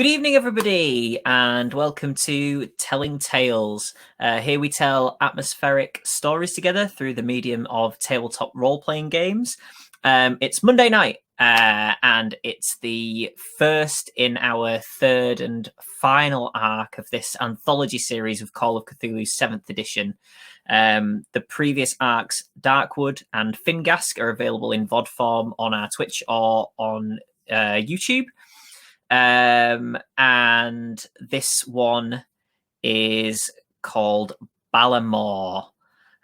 Good evening, everybody, and welcome to Telling Tales. Here we tell atmospheric stories together through the medium of tabletop role-playing games. It's Monday night, and it's the first in our third and final arc of this anthology series of Call of Cthulhu's 7th edition. The previous arcs, Darkwood and Fingask, are available in VOD form on our Twitch or on YouTube. And this one is called Baile.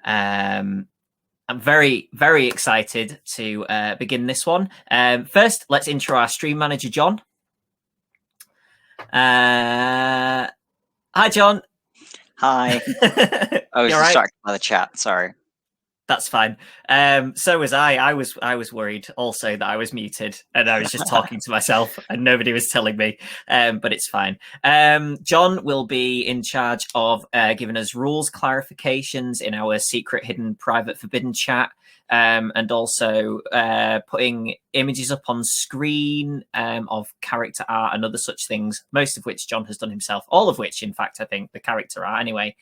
I'm very, very excited to begin this one. First, let's intro our stream manager, John. Hi, John. Hi. I was distracted by the chat. Sorry. That's fine. So was I. I was worried also that I was muted and I was just talking to myself and nobody was telling me. But it's fine. John will be in charge of giving us rules clarifications in our secret, hidden, private, forbidden chat, and also putting images up on screen of character art and other such things, most of which John has done himself. All of which, in fact, I think the character art anyway.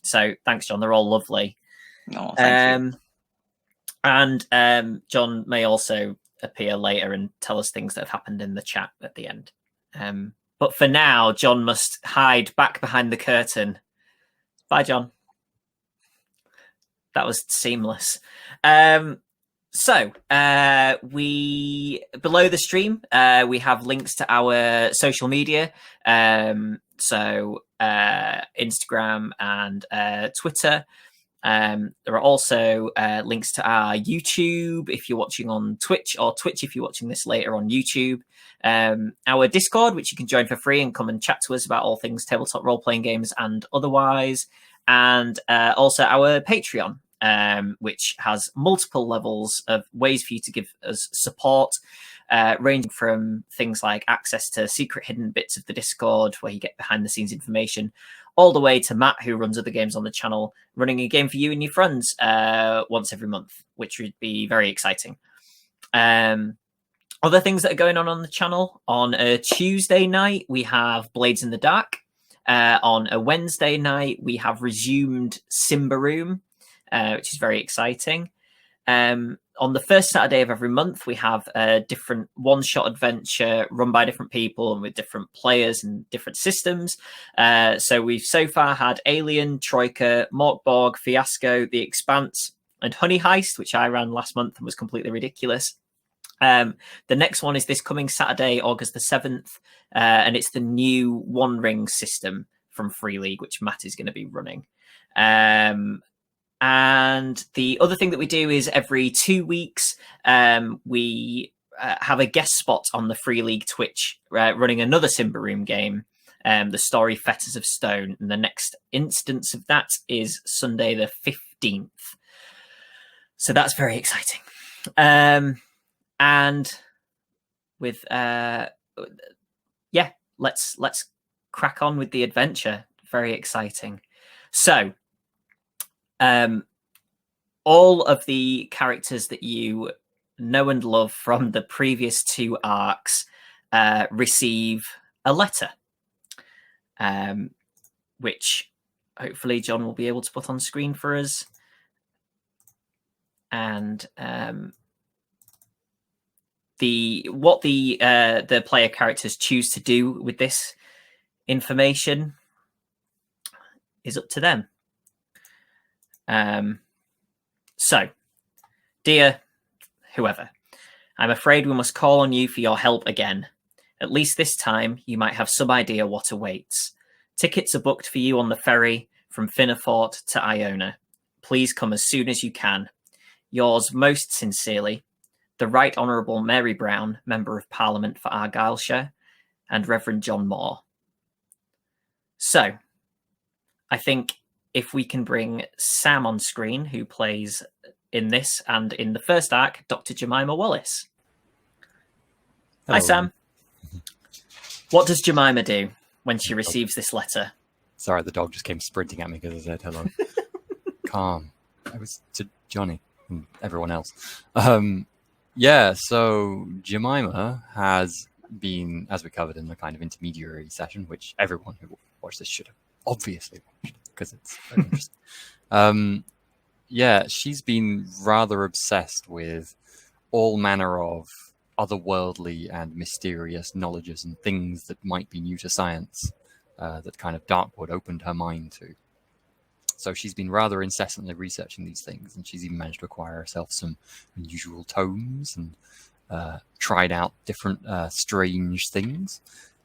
So thanks, John. They're all lovely. Oh, thank you. And John may also appear later and tell us things that have happened in the chat at the end. But for now, John must hide back behind the curtain. Bye, John. That was seamless. So we below the stream, we have links to our social media. So Instagram and Twitter. There are also links to our YouTube if you're watching on Twitch, or Twitch if you're watching this later on YouTube. Our Discord, which you can join for free and come and chat to us about all things tabletop role-playing games and otherwise. And also our Patreon, which has multiple levels of ways for you to give us support, ranging from things like access to secret hidden bits of the Discord where you get behind-the-scenes information, all the way to Matt, who runs other games on the channel, running a game for you and your friends once every month, which would be very exciting. Other things that are going on the channel, on a Tuesday night, we have Blades in the Dark. On a Wednesday night, we have resumed Simba Room, which is very exciting. On the first Saturday of every month, we have a different one-shot adventure run by different people and with different players and different systems. So we've so far had Alien, Troika, Morkborg, Fiasco, The Expanse, and Honey Heist, which I ran last month and was completely ridiculous. The next one is this coming Saturday, August the 7th, and it's the new One Ring system from Free League, which Matt is going to be running. And the other thing that we do is every 2 weeks, we have a guest spot on the Free League Twitch running another Simba Room game, the story Fetters of Stone. And the next instance of that is Sunday the 15th. So that's very exciting. And with, let's crack on with the adventure. Very exciting. So, all of the characters that you know and love from the previous two arcs receive a letter, which hopefully John will be able to put on screen for us. And what the player characters choose to do with this information is up to them. So, dear whoever, I'm afraid we must call on you for your help again. At least this time, you might have some idea what awaits. Tickets are booked for you on the ferry from Finnefort to Iona. Please come as soon as you can. Yours most sincerely, the Right Honourable Mary Brown, Member of Parliament for Argyllshire, and Reverend John Moore. So, I think if we can bring Sam on screen, who plays in this and in the first arc, Dr. Jemima Wallace. Hello. Hi, Sam. What does Jemima do when she receives this letter? Sorry, the dog just came sprinting at me because I said hello. Calm. I was to Jonny and everyone else. Yeah, so Jemima has been, as we covered in the kind of intermediary session, which everyone who watched this should have obviously watched because it's very interesting. She's been rather obsessed with all manner of otherworldly and mysterious knowledges and things that might be new to science that kind of Darkwood opened her mind to. So she's been rather incessantly researching these things, and she's even managed to acquire herself some unusual tomes and tried out different strange things.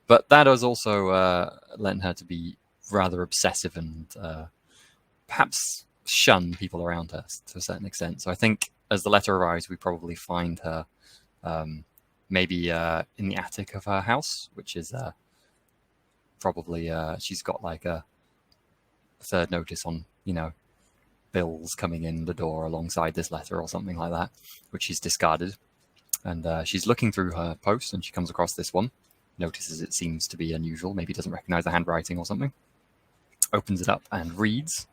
But that has also lent her to be rather obsessive and perhaps shun people around her to a certain extent. So I think as the letter arrives, we probably find her maybe in the attic of her house, which is probably she's got like a third notice on, bills coming in the door alongside this letter or something like that, which she's discarded. And she's looking through her post and she comes across this one, notices it seems to be unusual, maybe doesn't recognize the handwriting or something, opens it up and reads,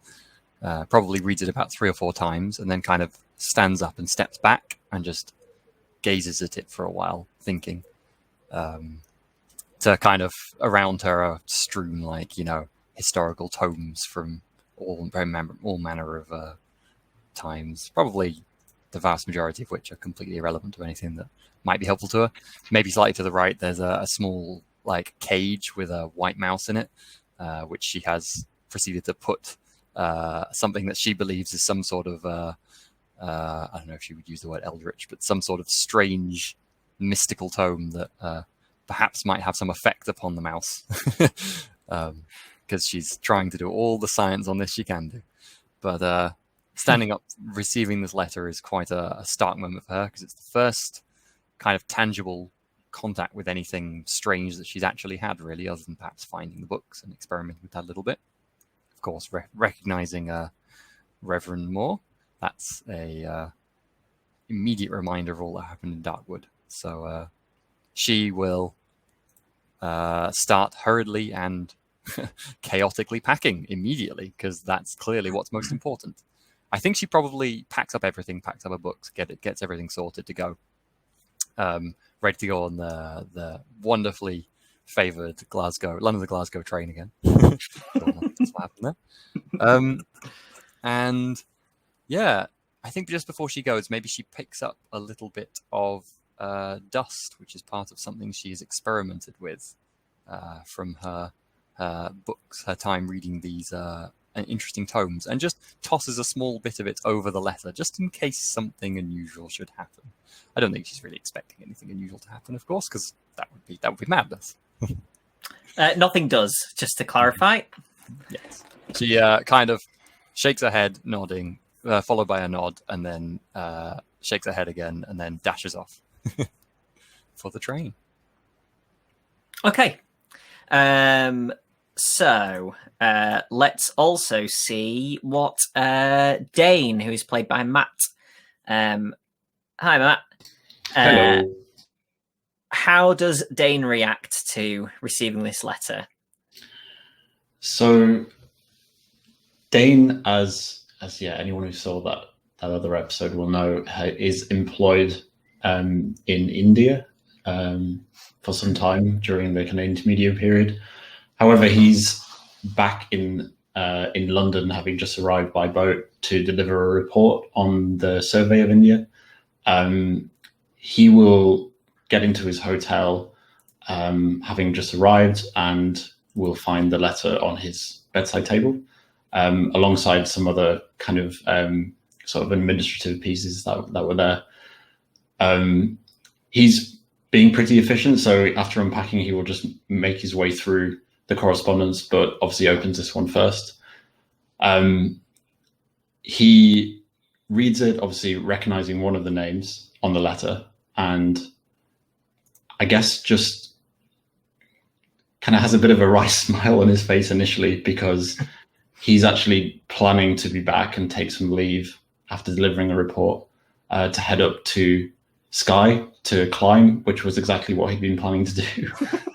probably reads it about 3 or 4 times, and then kind of stands up and steps back and just gazes at it for a while, thinking. To kind of around her are strewn like, historical tomes from all manner of times, probably the vast majority of which are completely irrelevant to anything that might be helpful to her. Maybe slightly to the right, there's a small like cage with a white mouse in it, which she has proceeded to put something that she believes is some sort of I don't know if she would use the word eldritch, but some sort of strange mystical tome that perhaps might have some effect upon the mouse, because she's trying to do all the science on this she can do. But standing up, receiving this letter is quite a stark moment for her, because it's the first kind of tangible contact with anything strange that she's actually had, really, other than perhaps finding the books and experimenting with that a little bit. Of course, recognizing Reverend Moore, that's a immediate reminder of all that happened in Darkwood. So she will start hurriedly and chaotically packing immediately, because that's clearly what's most important. I think she probably packs up everything, packs up her books, gets everything sorted to go, ready to go on the wonderfully favoured London to Glasgow train again. That's what happened there. And yeah, I think just before she goes, maybe she picks up a little bit of dust, which is part of something she's experimented with from her books, her time reading these interesting tomes, and just tosses a small bit of it over the letter, just in case something unusual should happen. I don't think she's really expecting anything unusual to happen, of course, because that would be madness. Nothing does, just to clarify. Yes. She kind of shakes her head, nodding, followed by a nod, and then shakes her head again, and then dashes off for the train. Okay. So let's also see what Dane, who is played by Matt. Hi, Matt. Hello. How does Dane react to receiving this letter? So Dane, as anyone who saw that other episode will know, is employed in India for some time during the kind of intermediate period. However, he's back in London, having just arrived by boat to deliver a report on the survey of India. He will get into his hotel, having just arrived, and will find the letter on his bedside table, alongside some other kind of sort of administrative pieces that were there. He's being pretty efficient, so after unpacking, he will just make his way through the correspondence, but obviously opens this one first. He reads it, obviously recognizing one of the names on the letter, and I guess just kind of has a bit of a wry smile on his face initially, because he's actually planning to be back and take some leave after delivering a report to head up to Skye to climb, which was exactly what he'd been planning to do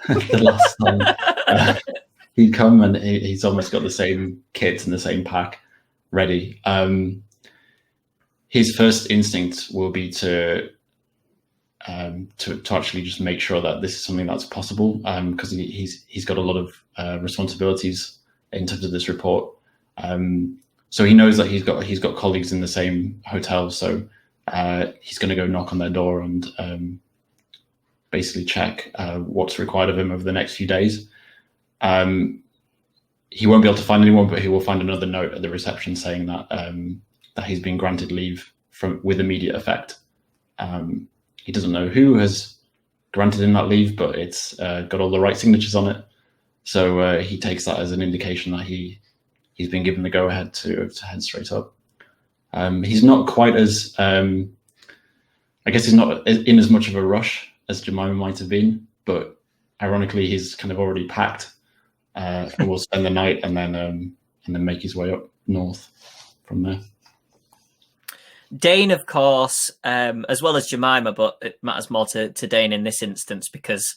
the last time he'd come, and he's almost got the same kit and the same pack ready. His first instinct will be to to actually just make sure that this is something that's possible, because he's got a lot of responsibilities in terms of this report. So he knows that he's got colleagues in the same hotel, so he's going to go knock on their door and basically check what's required of him over the next few days. He won't be able to find anyone, but he will find another note at the reception saying that that he's been granted leave with immediate effect. He doesn't know who has granted him that leave, but it's got all the right signatures on it. So he takes that as an indication that he's been given the go-ahead to head straight up. He's not quite as, I guess he's not in as much of a rush as Jemima might have been, but ironically, he's kind of already packed and will spend the night and then make his way up north from there. Dane, of course, as well as Jemima, but it matters more to Dane in this instance because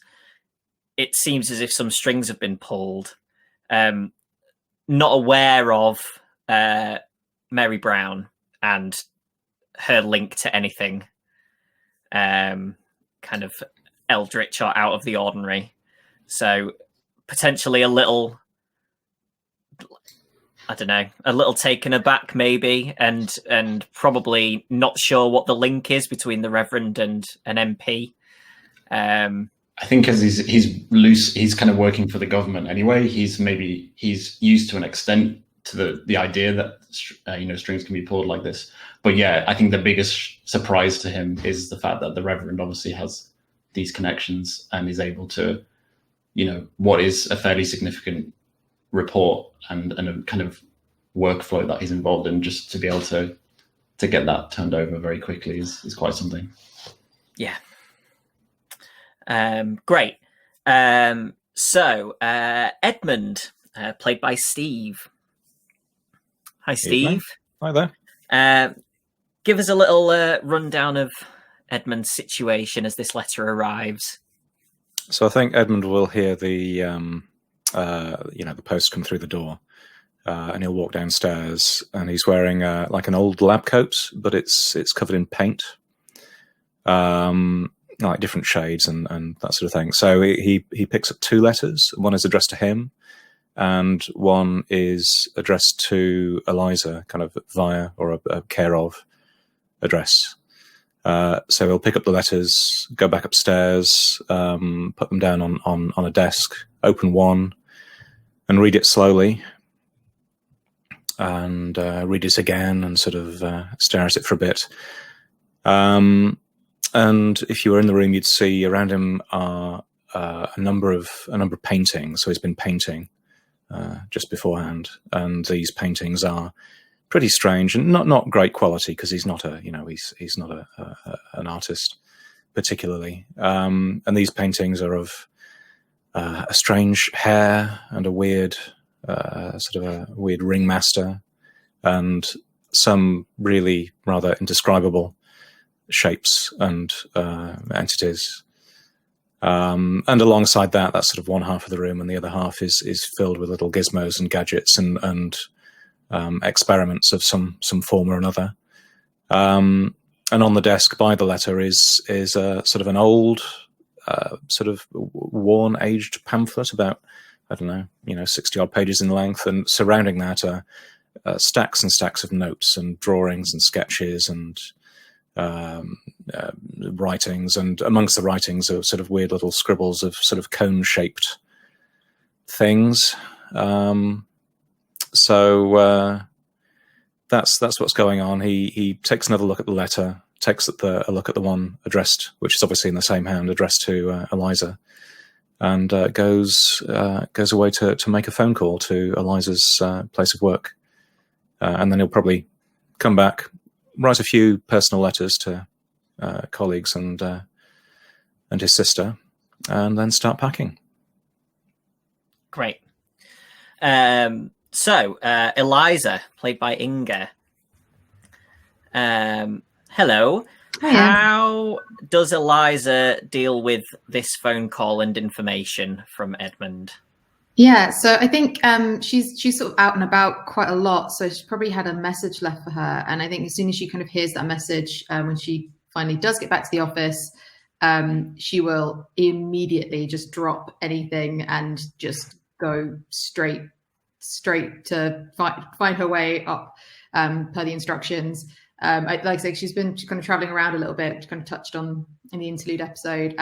it seems as if some strings have been pulled. Not aware of Mary Brown and her link to anything kind of eldritch or out of the ordinary. So potentially a little, I don't know, a little taken aback maybe, and probably not sure what the link is between the Reverend and an MP. I think as he's loose, he's kind of working for the government anyway. He's used to an extent to the idea that strings can be pulled like this. But yeah, I think the biggest surprise to him is the fact that the Reverend obviously has these connections and is able to, what is a fairly significant report and a kind of workflow that he's involved in, just to be able to get that turned over very quickly is quite something. Yeah. Great. So Edmund, played by Steve. Hi, Steve. Hi there. Give us a little rundown of Edmund's situation as this letter arrives. So I think Edmund will hear the post come through the door, and he'll walk downstairs, and he's wearing like an old lab coat, but it's covered in paint, like different shades and that sort of thing. So he picks up 2 letters. One is addressed to him, and one is addressed to Eliza, kind of via or a care of address. So he'll pick up the letters, go back upstairs, put them down on a desk, open one, and read it slowly, and read it again, and sort of stare at it for a bit. And if you were in the room, you'd see around him are a number of paintings. So he's been painting just beforehand, and these paintings are pretty strange and not great quality because he's not he's not an artist particularly. And these paintings are of a strange hair and a weird sort of a weird ringmaster and some really rather indescribable shapes and entities. And alongside that's sort of one half of the room, and the other half is filled with little gizmos and gadgets and experiments of some form or another. And on the desk by the letter is a sort of an old, sort of worn, aged pamphlet about, 60 odd pages in length, and surrounding that are stacks and stacks of notes and drawings and sketches and writings, and amongst the writings are sort of weird little scribbles of sort of cone-shaped things. So that's what's going on. He takes another look at the letter, takes a look at the one addressed, which is obviously in the same hand, addressed to Eliza, and goes away to make a phone call to Eliza's place of work, and then he'll probably come back, write a few personal letters to colleagues and his sister, and then start packing. Great. So, Eliza, played by Inga. Hello. Hiya. How does Eliza deal with this phone call and information from Edmund? Yeah, so I think she's sort of out and about quite a lot, so she probably had a message left for her. And I think as soon as she kind of hears that message, when she finally does get back to the office, she will immediately just drop anything and just go straight to find her way up per the instructions. Like I say, she's kind of traveling around a little bit, kind of touched on in the interlude episode.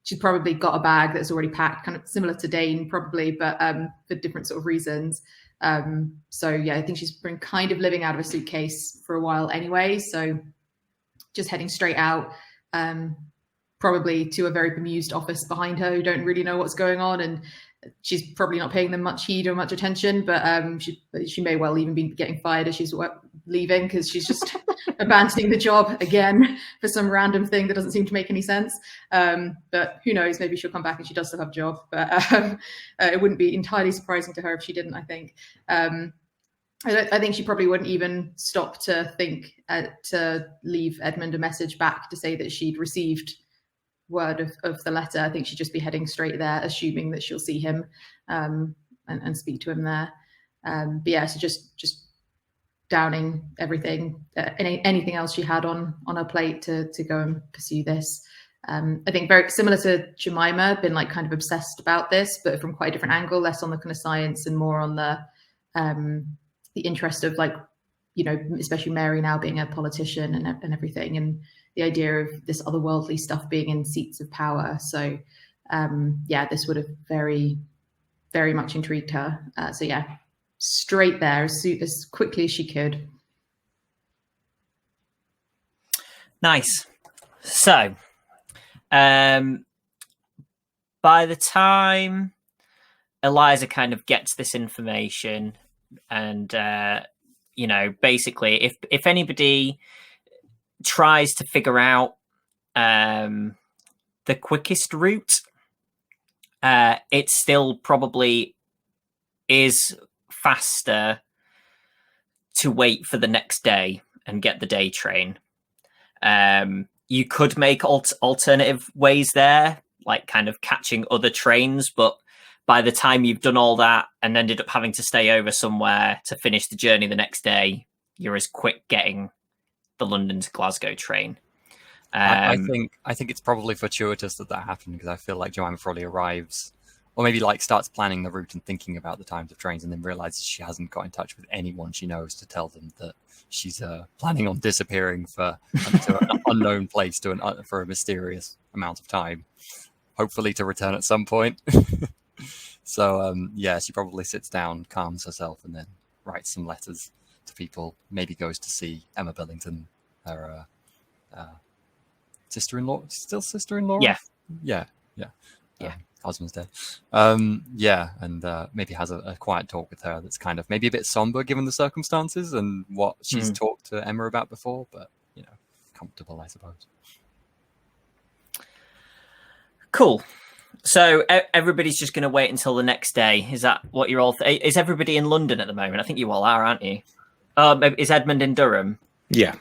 She's probably got a bag that's already packed, kind of similar to Dane, probably, but for different sort of reasons. So yeah, I think she's been kind of living out of a suitcase for a while anyway. So just heading straight out, probably to a very bemused office behind her who don't really know what's going on, and she's probably not paying them much heed or much attention. But she may well even be getting fired as she's leaving, because she's just abandoning the job again for some random thing that doesn't seem to make any sense. But who knows, maybe she'll come back and she does still have a job. But it wouldn't be entirely surprising to her if she didn't, I think. I think she probably wouldn't even stop to think to leave Edmund a message back to say that she'd received word of the letter. I think she'd just be heading straight there, assuming that she'll see him and speak to him there. But yeah, so just downing everything, anything else she had on her plate to go and pursue this. I think very similar to Jemima, been like kind of obsessed about this, but from quite a different angle, less on the kind of science and more on the interest of, like, you know, especially Mary now being a politician and everything, and the idea of this otherworldly stuff being in seats of power. So yeah, this would have very, very much intrigued her. So yeah, straight there as quickly as she could. Nice. So by the time Eliza kind of gets this information, and you know, basically if anybody tries to figure out the quickest route, it still probably is faster to wait for the next day and get the day train. You could make alternative ways there, like kind of catching other trains, but by the time you've done all that and ended up having to stay over somewhere to finish the journey the next day, you're as quick getting the London to Glasgow train. I think it's probably fortuitous that happened, because I feel like Jemima probably arrives, or maybe like starts planning the route and thinking about the times of trains, and then realizes she hasn't got in touch with anyone she knows to tell them that she's planning on disappearing to an unknown place for a mysterious amount of time, hopefully to return at some point. So yeah, she probably sits down, calms herself, and then writes some letters to people. Maybe goes to see Emma Billington, her sister-in-law. Still sister-in-law? Yeah. Husband's dead. Yeah, and maybe has a quiet talk with her that's kind of maybe a bit somber given the circumstances and what she's talked to Emma about before, but, you know, comfortable, I suppose. Cool. So everybody's just going to wait until the next day. Is that what you're all... Is everybody in London at the moment? I think you all are, aren't you? Is Edmund in Durham? Yeah.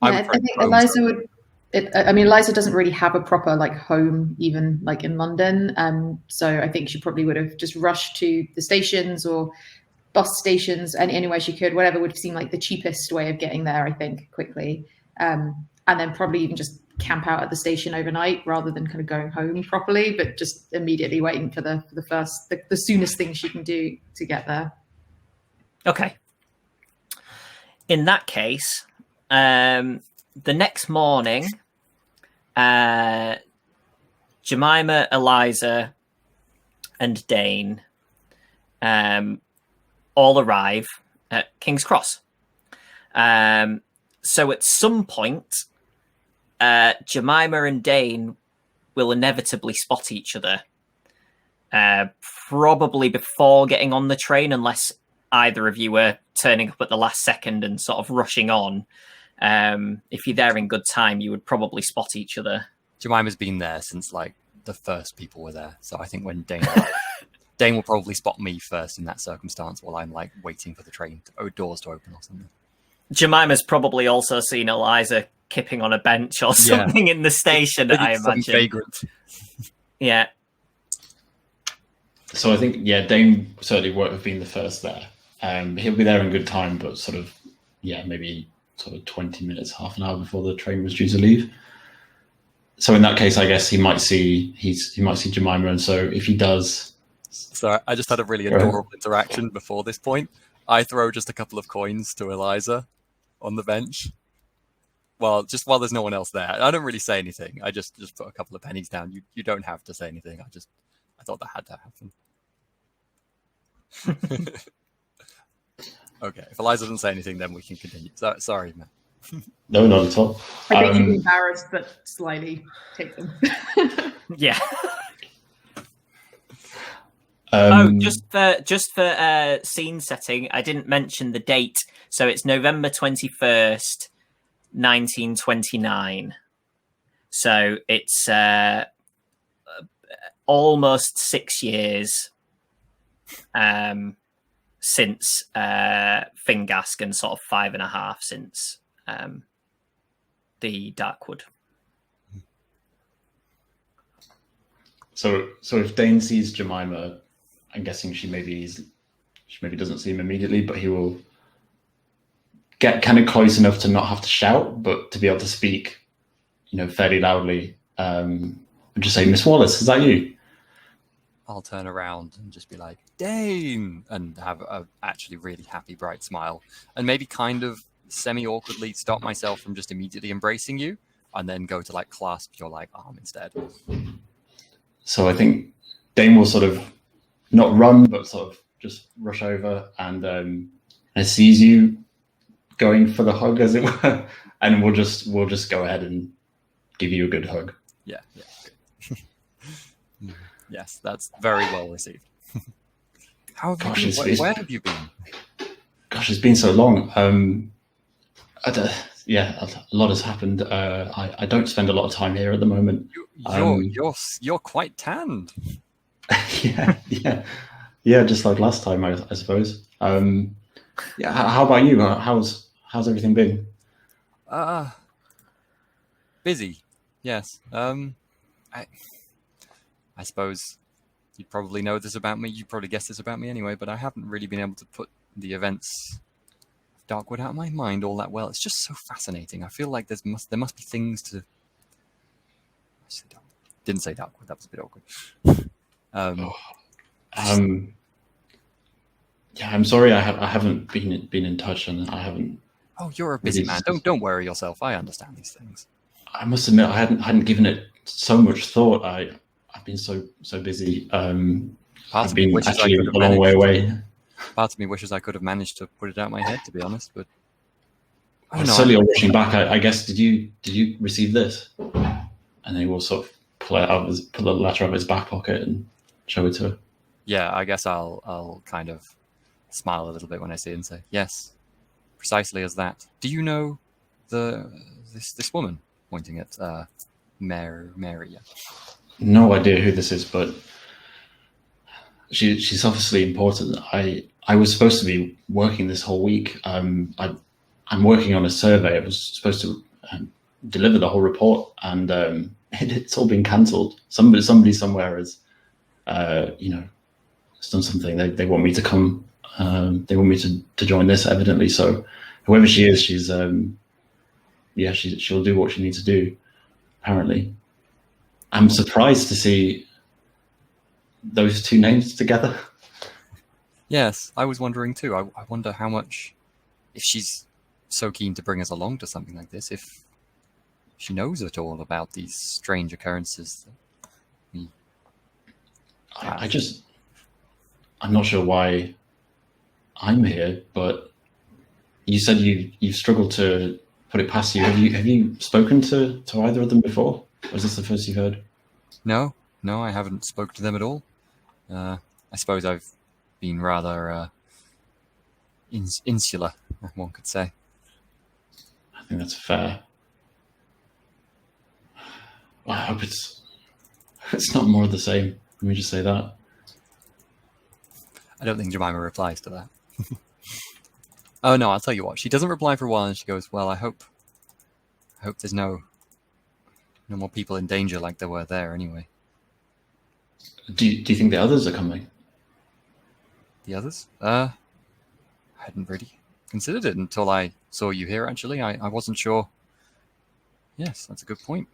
I think Eliza would... Eliza doesn't really have a proper like home, even like in London. So I think she probably would have just rushed to the stations or bus stations, and anywhere she could, whatever would seem like the cheapest way of getting there, I think, quickly. And then probably even just camp out at the station overnight rather than kind of going home properly, but just immediately waiting for the soonest thing she can do to get there. Okay. In that case, the next morning, Jemima, Eliza, and Dane all arrive at King's Cross. So at some point, Jemima and Dane will inevitably spot each other, probably before getting on the train, unless either of you were turning up at the last second and sort of rushing on. If you're there in good time, you would probably spot each other. Jemima's been there since like the first people were there, so I think when Dane Dane will probably spot me first in that circumstance while I'm like waiting for the train doors to open or something. Jemima's probably also seen Eliza kipping on a bench or something in the station, I imagine. Vagrant. Yeah. So I think, Dane certainly won't have been the first there. He'll be there in good time, but sort of, maybe sort of 20 minutes, half an hour before the train was due to leave. So in that case, I guess he might see Jemima, and so if he does, so I just had a really adorable interaction before this point. I throw just a couple of coins to Eliza on the bench. Well, just while there's no one else there. I don't really say anything. I just put a couple of pennies down. You don't have to say anything. I thought that had to happen. Okay, if Eliza doesn't say anything, then we can continue. Sorry, man. No, not at all. I think you'd be embarrassed, but slightly take them. Yeah. Just for scene setting, I didn't mention the date, so it's November 21st, 1929. So it's almost 6 years since Fingask, and sort of 5.5 since the Darkwood. So if Dane sees Jemima, I'm guessing she maybe doesn't see him immediately, but he will get kind of close enough to not have to shout, but to be able to speak, fairly loudly. And just say, "Miss Wallace, is that you?" I'll turn around and just be like, "Dane," and have a actually really happy, bright smile, and maybe kind of semi-awkwardly stop myself from just immediately embracing you, and then go to like clasp your like arm instead. So I think Dane will sort of not run, but sort of just rush over and sees you going for the hug, as it were, and we'll just go ahead and give you a good hug. Yeah. Yes, that's very well received. How have you been? Where have you been? Gosh, it's been so long. A lot has happened. I don't spend a lot of time here at the moment. You're quite tanned. Yeah, just like last time, I suppose. How about you? How's everything been? Busy. Yes. I suppose you'd probably know this about me. You probably guessed this about me anyway, but I haven't really been able to put the events of Darkwood out of my mind all that well. It's just so fascinating. I feel like there must be things to. Didn't say Darkwood. That was a bit awkward. Yeah, I'm sorry. I haven't been in touch, and I haven't. Oh, you're a busy man. Don't worry yourself. I understand these things. I must admit, I hadn't given it so much thought. I've been so busy. I've been actually a long way away. Part of me wishes I could have managed to put it out of my head, to be honest. But certainly, watching back, I guess did you receive this? And he will sort of pull the letter out of his back pocket and show it to her. Yeah, I guess I'll kind of smile a little bit when I see it and say, "Yes, precisely as that." Do you know this woman? Pointing at Mary. Yeah. No idea who this is, but she's obviously important. I was supposed to be working this whole week. I'm working on a survey. I was supposed to deliver the whole report, and it's all been cancelled. Somebody somewhere has, has done something. They want me to come. They want me to join this, evidently. So whoever she is, she's she'll do what she needs to do. Apparently, I'm surprised to see those two names together. Yes, I was wondering too. I wonder how much, if she's so keen to bring us along to something like this, if she knows at all about these strange occurrences. I'm not sure why I'm here, but you said you've struggled to put it past you. Have you spoken to either of them before? Or is this the first you've heard? No, I haven't spoken to them at all. I suppose I've been rather insular, one could say. I think that's fair. Well, I hope it's not more of the same. Let me just say that. I don't think Jemima replies to that. Oh no, I'll tell you what. She doesn't reply for a while, and she goes, "Well, I hope there's no more people in danger like there were there anyway." Do you think the others are coming? The others? I hadn't really considered it until I saw you here. Actually, I wasn't sure. Yes, that's a good point.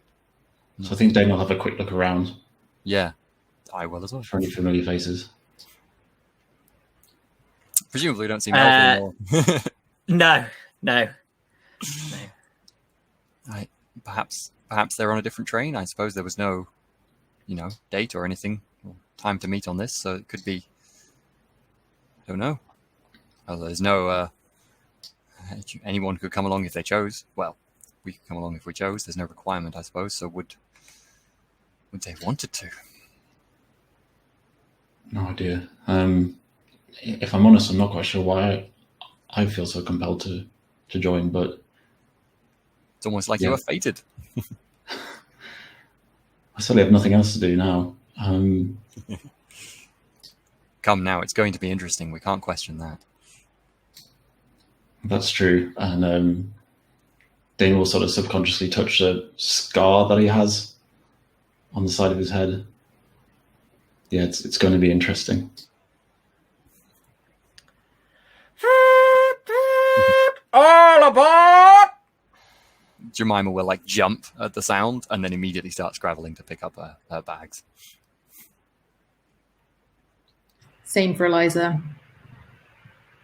So I think Dane will have a quick look around. Yeah, I will as well. For any familiar faces. Presumably, we don't see Melvin anymore. No. Perhaps they're on a different train. I suppose there was no, date or anything, or time to meet on this, so it could be. I don't know. There's no. Anyone could come along if they chose. Well, we could come along if we chose. There's no requirement, I suppose. So would they have wanted to? No idea. If I'm honest, I'm not quite sure why I feel so compelled to join, but it's almost like you were fated. I certainly have nothing else to do now. Come now, it's going to be interesting. We can't question that. That's true. And Dane will sort of subconsciously touch the scar that he has on the side of his head. Yeah, it's going to be interesting. All aboard! Jemima will jump at the sound and then immediately start scrabbling to pick up her bags. Same for Eliza.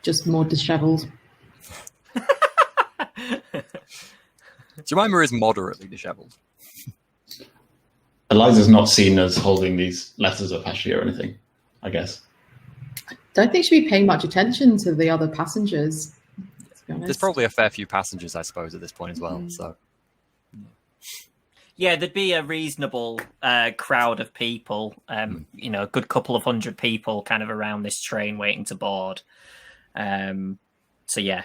Just more disheveled. Jemima is moderately disheveled. Eliza's not seen as holding these letters up actually or anything, I guess. Don't think she'd be paying much attention to the other passengers, to be honest. There's probably a fair few passengers, I suppose, at this point as well. So, yeah, there'd be a reasonable crowd of people. A good couple of hundred people, kind of around this train waiting to board. So yeah.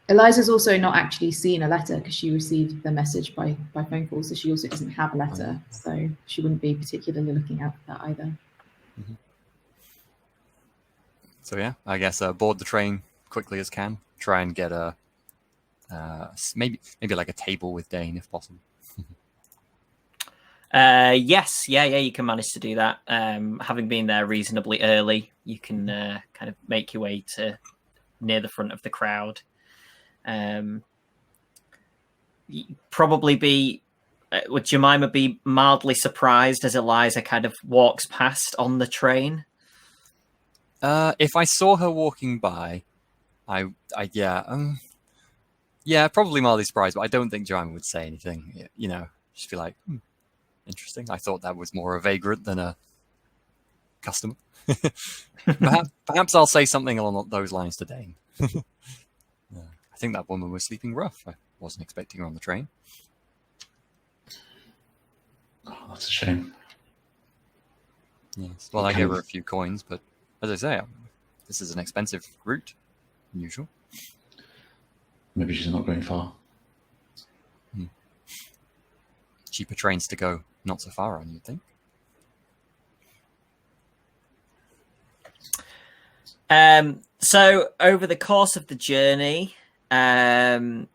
Eliza's also not actually seen a letter because she received the message by phone call, so she also doesn't have a letter, so she wouldn't be particularly looking out for that either. Mm-hmm. So yeah, I guess board the train quickly as can. Try and get a maybe like a table with Dane if possible. Yes, you can manage to do that. Having been there reasonably early, you can kind of make your way to near the front of the crowd. Probably would Jemima be mildly surprised as Eliza kind of walks past on the train? If I saw her walking by, probably mildly surprised, but I don't think Jemima would say anything. She'd be like, interesting. I thought that was more a vagrant than a customer. Perhaps I'll say something along those lines to Dane. I think that woman was sleeping rough. I wasn't expecting her on the train. Oh, that's a shame. Yes. Well, I gave her a few coins, but as I say, this is an expensive route, unusual. Maybe she's not going far. Cheaper trains to go not so far on, you'd think. So over the course of the journey, there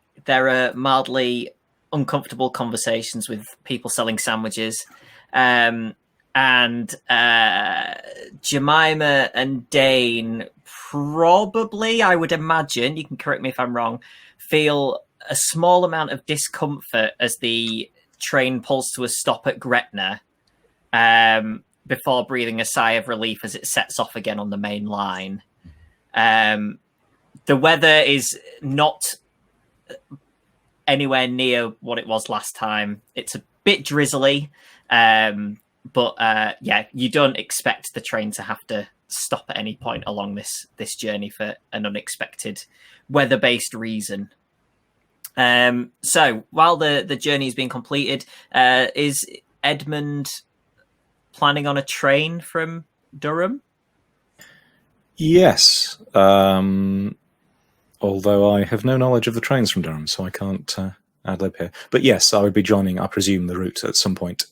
are mildly uncomfortable conversations with people selling sandwiches. And Jemima and Dane probably, I would imagine, you can correct me if I'm wrong, feel a small amount of discomfort as the train pulls to a stop at Gretna, before breathing a sigh of relief as it sets off again on the main line. The weather is not anywhere near what it was last time. It's a bit drizzly, but you don't expect the train to have to stop at any point along this journey for an unexpected weather-based reason. So while the journey is being completed, is Edmund planning on a train from Durham? Yes. Although I have no knowledge of the trains from Durham, so I can't ad-lib here. But yes, I would be joining, I presume, the route at some point.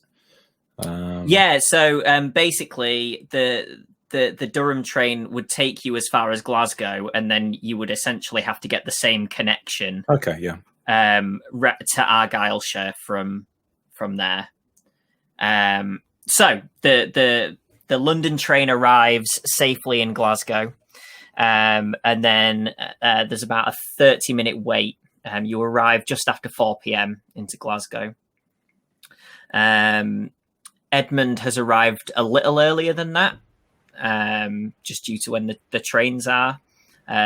So basically the Durham train would take you as far as Glasgow, and then you would essentially have to get the same connection. Okay, yeah. To Argyllshire from there. So the London train arrives safely in Glasgow, and then there's about a 30-minute wait. You arrive just after 4 p.m. into Glasgow. Edmund has arrived a little earlier than that, just due to when the trains are.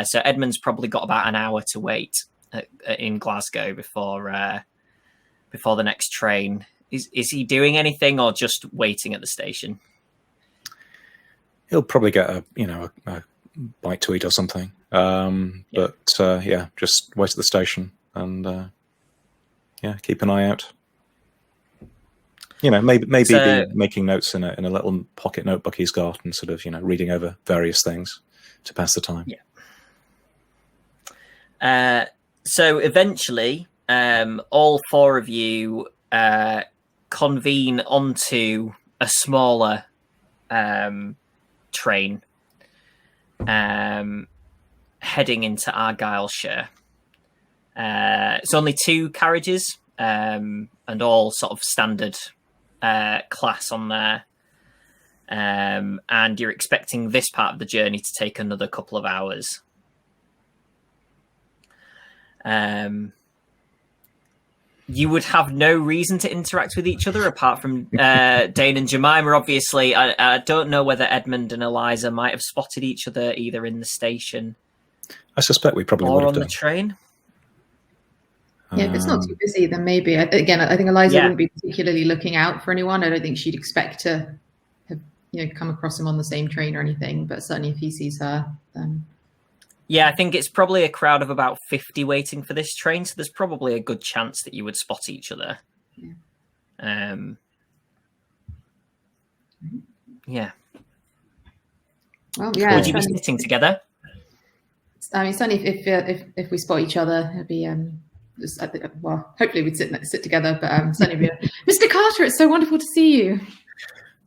So Edmund's probably got about an hour to wait in Glasgow before the next train. Is he doing anything or just waiting at the station? He'll probably get a bite to eat or something. But just wait at the station and keep an eye out. Maybe be making notes in a little pocket notebook he's got and sort of reading over various things to pass the time. Yeah. So eventually, all four of you convene onto a smaller train heading into Argyllshire. It's only 2 carriages and all sort of standard class on there. And you're expecting this part of the journey to take another couple of hours. You would have no reason to interact with each other apart from Dane and Jemima. Obviously, I don't know whether Edmund and Eliza might have spotted each other either in the station. I suspect we probably would or have on done. The train. Yeah, if it's not too busy, then maybe. I think Eliza wouldn't be particularly looking out for anyone. I don't think she'd expect to have come across him on the same train or anything. But certainly, if he sees her, then. Yeah, I think it's probably a crowd of about 50 waiting for this train, so there's probably a good chance that you would spot each other. Yeah. Well, yeah. Would you be sitting together? I mean, certainly if we spot each other, it'd be hopefully we'd sit together, but certainly be Mr. Carter, it's so wonderful to see you.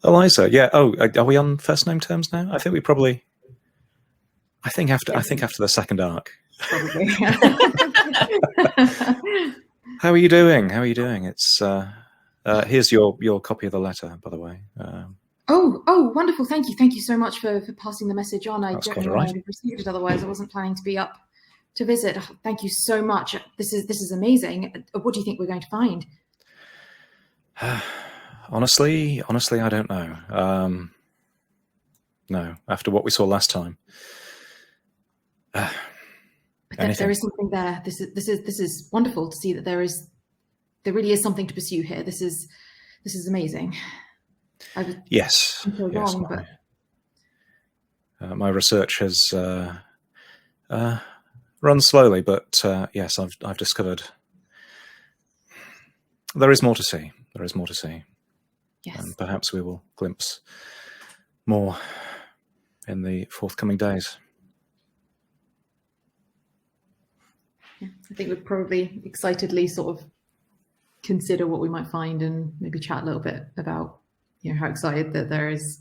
Eliza, yeah. Oh, are we on first name terms now? I think we probably. I think after the second arc. Probably. How are you doing? It's here's your copy of the letter, by the way. Oh, wonderful! Thank you so much for passing the message on. I don't know right. I would have received it otherwise. I wasn't planning to be up to visit. Oh, thank you so much. This is amazing. What do you think we're going to find? Honestly, I don't know. No, after what we saw last time. But there is something there. This is wonderful to see that there really is something to pursue here. This is amazing. Yes. My research has run slowly, but yes, I've discovered there is more to see. Yes. And perhaps we will glimpse more in the forthcoming days. Yeah, I think we'd probably excitedly sort of consider what we might find and maybe chat a little bit about how excited that there is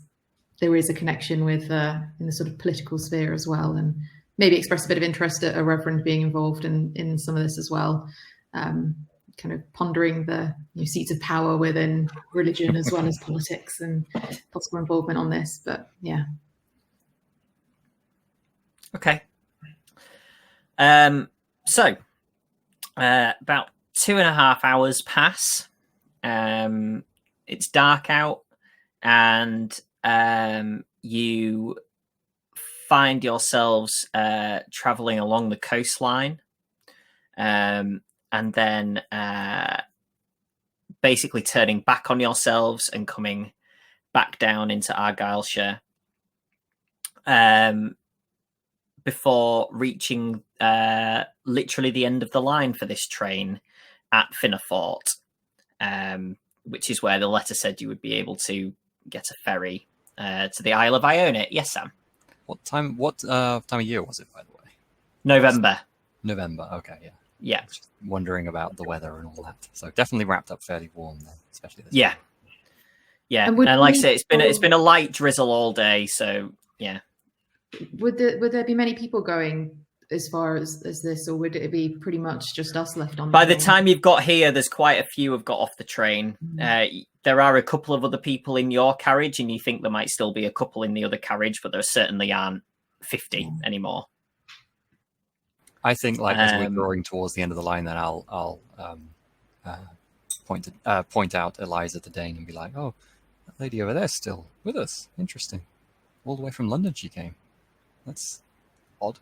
a connection with in the sort of political sphere as well, and maybe express a bit of interest at a reverend being involved in some of this as well. Kind of pondering the seats of power within religion as well as politics and possible involvement on this. But yeah. Okay. So, about 2.5 hours pass. It's dark out, and you find yourselves traveling along the coastline, and then basically turning back on yourselves and coming back down into Argyllshire. Before reaching literally the end of the line for this train at Finnefort, which is where the letter said you would be able to get a ferry to the Isle of Iona. Yes, Sam? What time of year was it, by the way? November. Okay, yeah. Yeah. Just wondering about the weather and all that. So definitely wrapped up fairly warm then, especially this Yeah. week. Yeah. And like I say, it's been a light drizzle all day, so yeah. Would there be many people going as far as this, or would it be pretty much just us left on? By the time you've got here, there's quite a few have got off the train. There are a couple of other people in your carriage, and you think there might still be a couple in the other carriage, but there certainly aren't 50 anymore. I think, as we're drawing towards the end of the line, then I'll point out Eliza to Dane and be like, "Oh, that lady over there's still with us. Interesting. All the way from London she came. That's odd.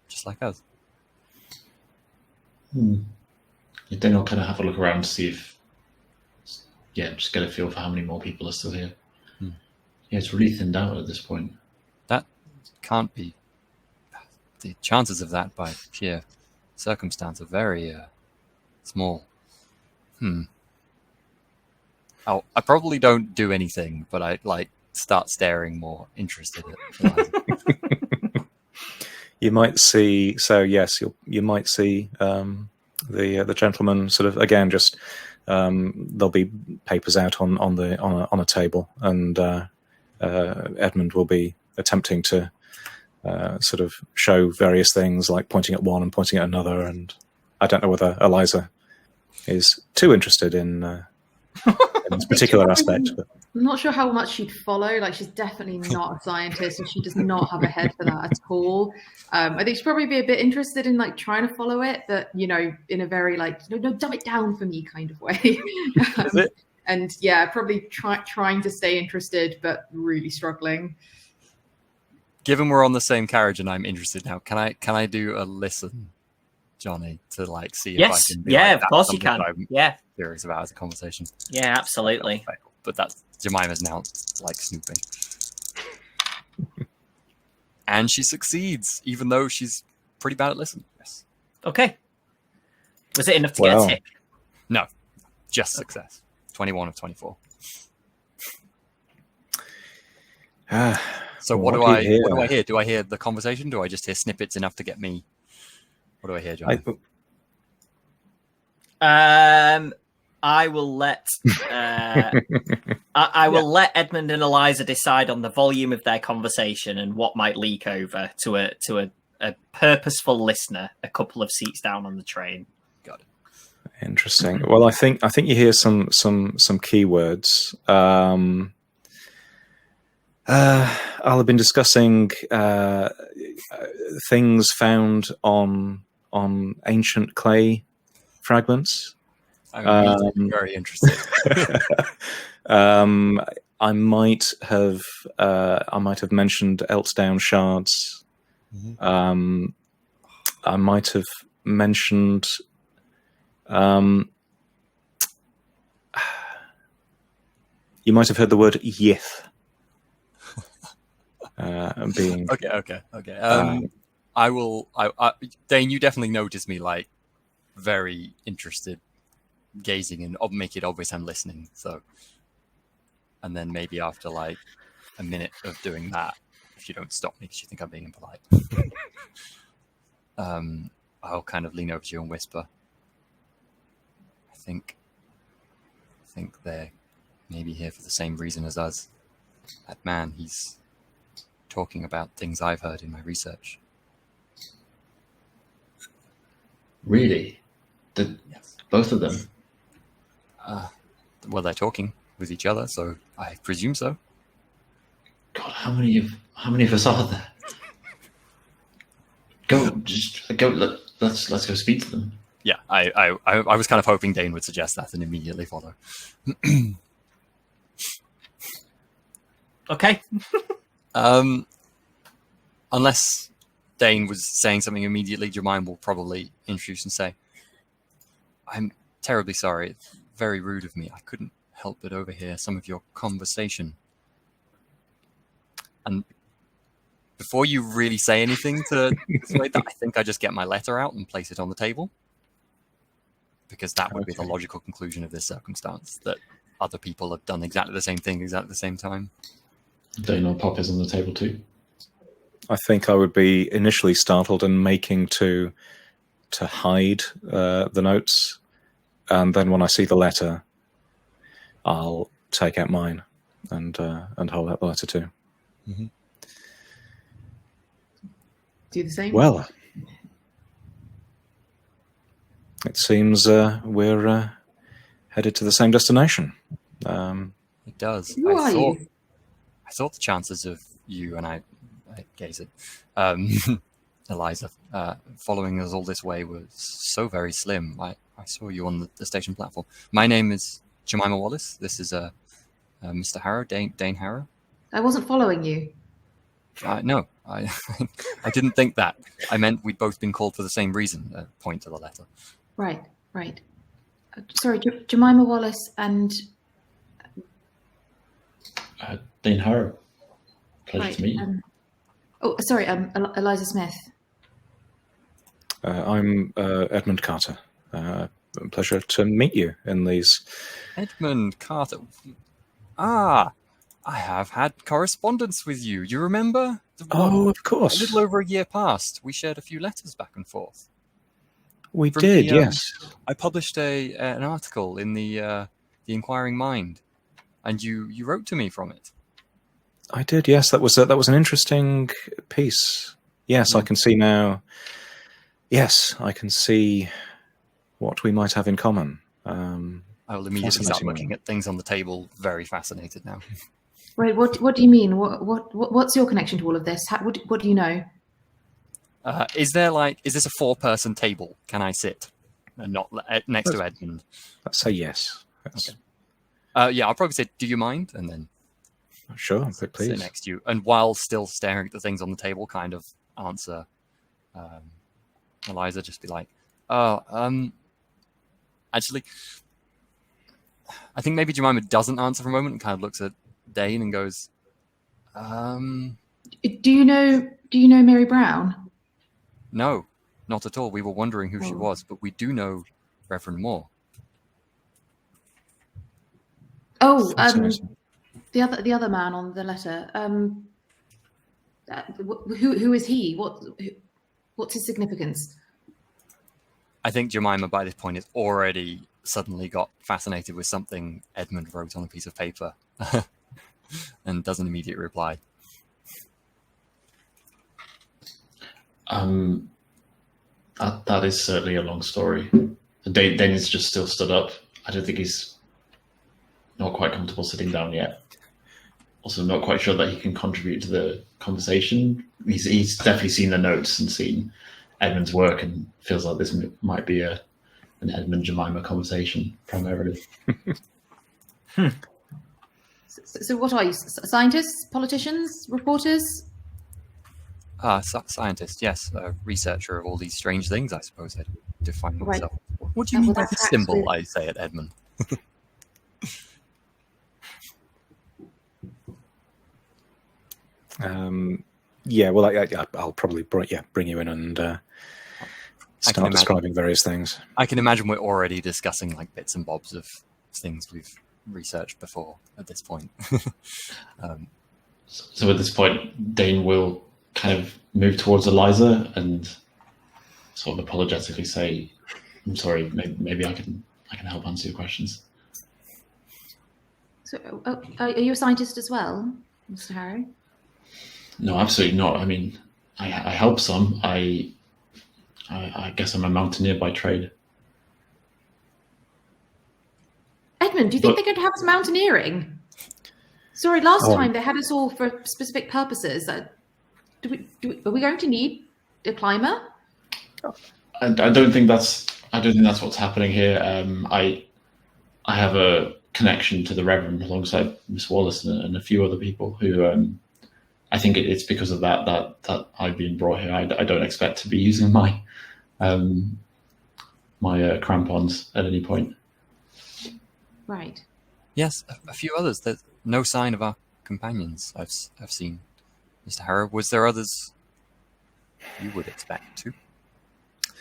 Just like us." Then I'll kind of have a look around to see if, just get a feel for how many more people are still here. Yeah, it's really thinned out at this point. That can't be. The chances of that by sheer circumstance are very small. I probably don't do anything, but I start staring more interested at Eliza. You might see. So yes, you might see the gentleman sort of again. Just there'll be papers out on a table, and Edmund will be attempting to sort of show various things, like pointing at one and pointing at another. And I don't know whether Eliza is too interested in this particular aspect. But I'm not sure how much she'd follow. Like, she's definitely not a scientist, and she does not have a head for that at all. I think she'd probably be a bit interested in trying to follow it, but in a very no, dumb it down for me kind of way. And yeah, probably trying to stay interested, but really struggling. Given we're on the same carriage and I'm interested now, can I do a listen, Jonny, to see if I can? Be of course you can. I'm curious about as a conversation. Yeah, absolutely. But that's Jemima's now snooping, and she succeeds, even though she's pretty bad at listening. Yes. Okay. Was it enough to get a tick? No, just success. 21 of 24. So what do I hear? Do I hear the conversation? Do I just hear snippets enough to get me? What do I hear, Jonny? I will let I will let Edmund and Eliza decide on the volume of their conversation and what might leak over to a purposeful listener a couple of seats down on the train. Got it. Interesting. Well, I think you hear some keywords. I'll have been discussing things found on ancient clay fragments. I'm very interested. I might have mentioned Eltdown shards. Mm-hmm. I might have mentioned. You might have heard the word yith. Being okay. I will. Dane, you definitely noticed me very interested, gazing, and make it obvious I'm listening. So, and then maybe after a minute of doing that, if you don't stop me because you think I'm being impolite, I'll kind of lean over to you and whisper. I think they're maybe here for the same reason as us. That man, he's talking about things I've heard in my research. Really? Yes. Both of them? Well, they're talking with each other, so I presume so. God, how many of us are there? Go. Let's go speak to them. Yeah, I was kind of hoping Dane would suggest that and immediately follow. Okay. Unless Dane was saying something immediately, Jemima will probably introduce and say, "I'm terribly sorry. It's very rude of me. I couldn't help but overhear some of your conversation." And before you really say anything to persuade that, I think I just get my letter out and place it on the table. Because that would be the logical conclusion of this circumstance, that other people have done exactly the same thing exactly at the same time. Dane will pop his on the table too. I think I would be initially startled and making to hide the notes, and then when I see the letter, I'll take out mine and hold out the letter too. Mm-hmm. Do the same. Well, it seems we're headed to the same destination. It does. Who are you? I thought the chances of you and I gaze at Eliza following us all this way was so very slim. I saw you on the station platform. My name is Jemima Wallace. This is Mr. Harrow, Dane Harrow. I wasn't following you. No, I didn't think that. I meant we'd both been called for the same reason. Point to the letter. Right. Sorry, Jemima Wallace and... Dane Harrow. Pleasure to meet you. Sorry, Eliza Smith. I'm Edmund Carter. Pleasure to meet you in these... Edmund Carter. I have had correspondence with you. You remember? Of course. A little over a year past. We shared a few letters back and forth. We did, yes. I published an article in the Inquiring Mind, and you wrote to me from it. I did, yes. That was an interesting piece. Yes, I can see now. Yes, I can see what we might have in common. I will immediately start looking at things on the table, very fascinated now. Wait, what do you mean? What's your connection to all of this? What do you know? Is this a 4-person table? Can I sit and not next to Edmund? Let's say yes. Okay. Yeah, I'll probably say, do you mind? And then sure, please. Sit next to you. And while still staring at the things on the table, kind of answer Eliza, just be like, actually, I think maybe Jemima doesn't answer for a moment and kind of looks at Dane and goes, Do you know Mary Brown? No, not at all. We were wondering who she was, but we do know Reverend Moore. The other man on the letter. Who is he? What's his significance? I think Jemima by this point has already suddenly got fascinated with something Edmund wrote on a piece of paper and doesn't immediately reply. That is certainly a long story. Dane is just still stood up. I don't think he's not quite comfortable sitting down yet. Also, not quite sure that he can contribute to the conversation. He's definitely seen the notes and seen Edmund's work and feels like this might be an Edmund-Jemima conversation primarily. So what are you? Scientists? Politicians? Reporters? Scientist, yes. A researcher of all these strange things, I suppose I'd define Right. myself. What do you mean by the symbol, I say at Edmund? Yeah, well, I'll probably bring you in and start describing various things. I can imagine we're already discussing like bits and bobs of things we've researched before at this point. So at this point, Dane will kind of move towards Eliza and sort of apologetically say, "I'm sorry, maybe I can help answer your questions." So, are you a scientist as well, Mr. Harrow? No, absolutely not. I mean, I help some. I guess I'm a mountaineer by trade. Edmund, do you think they're going to have us mountaineering? Sorry, last time they had us all for specific purposes. Are we going to need a climber? I don't think that's what's happening here. I have a connection to the Reverend alongside Miss Wallace and a few other people who I think it's because of that I've been brought here. I don't expect to be using my crampons at any point. Right. Yes, a few others. There's no sign of our companions I've seen. Mr. Harrow, was there others you would expect to?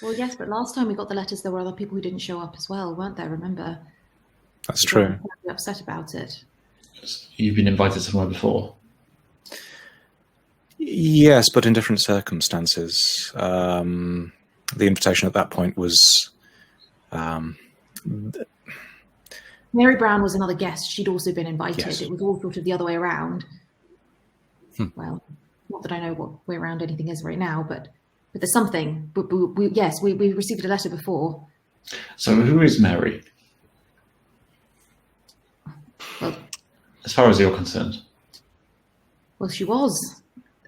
Well, yes, but last time we got the letters, there were other people who didn't show up as well, weren't there? Remember? That's true. I'm upset about it. You've been invited somewhere before? Yes, but in different circumstances. The invitation at that point was... Mary Brown was another guest. She'd also been invited. Yes. It was all sort of the other way around. Well, not that I know what way around anything is right now, but there's something. But we received a letter before. So who is Mary? Well, as far as you're concerned. Well, she was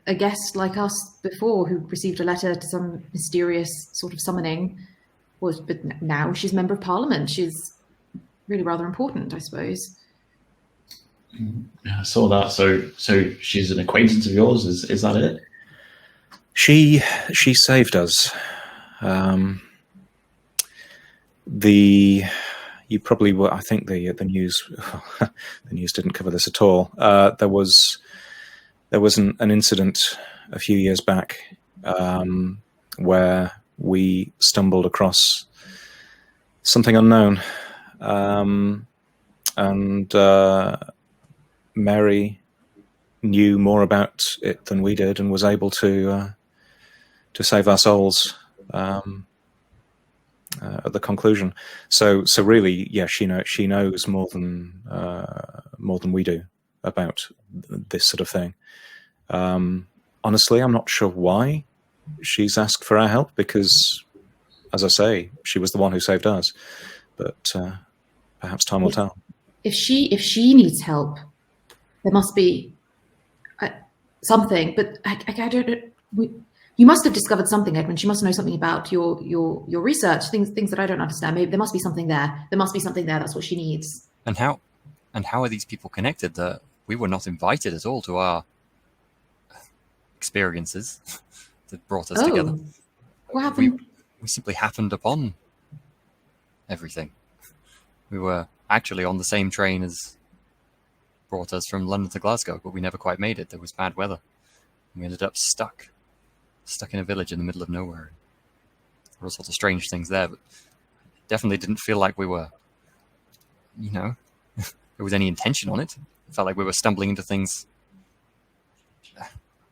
a guest like us before who received a letter to some mysterious sort of summoning. Well, but now she's a member of parliament. She's really rather important, I suppose. Yeah, I saw that. So she's an acquaintance of yours. Is that it? She saved us. You probably were. I think the news the news didn't cover this at all. There was an incident a few years back where we stumbled across something unknown, and Mary knew more about it than we did and was able to save our souls at the conclusion. So really, yeah, she knows more than we do about this sort of thing. Honestly, I'm not sure why she's asked for our help, because, as I say, she was the one who saved us. But perhaps time will tell. If she needs help, there must be something. But I don't know. You must have discovered something, Edmund. She must know something about your research, things that I don't understand. Maybe there must be something there. There must be something there. That's what she needs. And how are these people connected? That we were not invited at all to our experiences that brought us together. What happened? We simply happened upon everything. We were actually on the same train as brought us from London to Glasgow, but we never quite made it. There was bad weather. We ended up stuck in a village in the middle of nowhere. There were all sorts of strange things there, but definitely didn't feel like we were, there was any intention on it. It felt like we were stumbling into things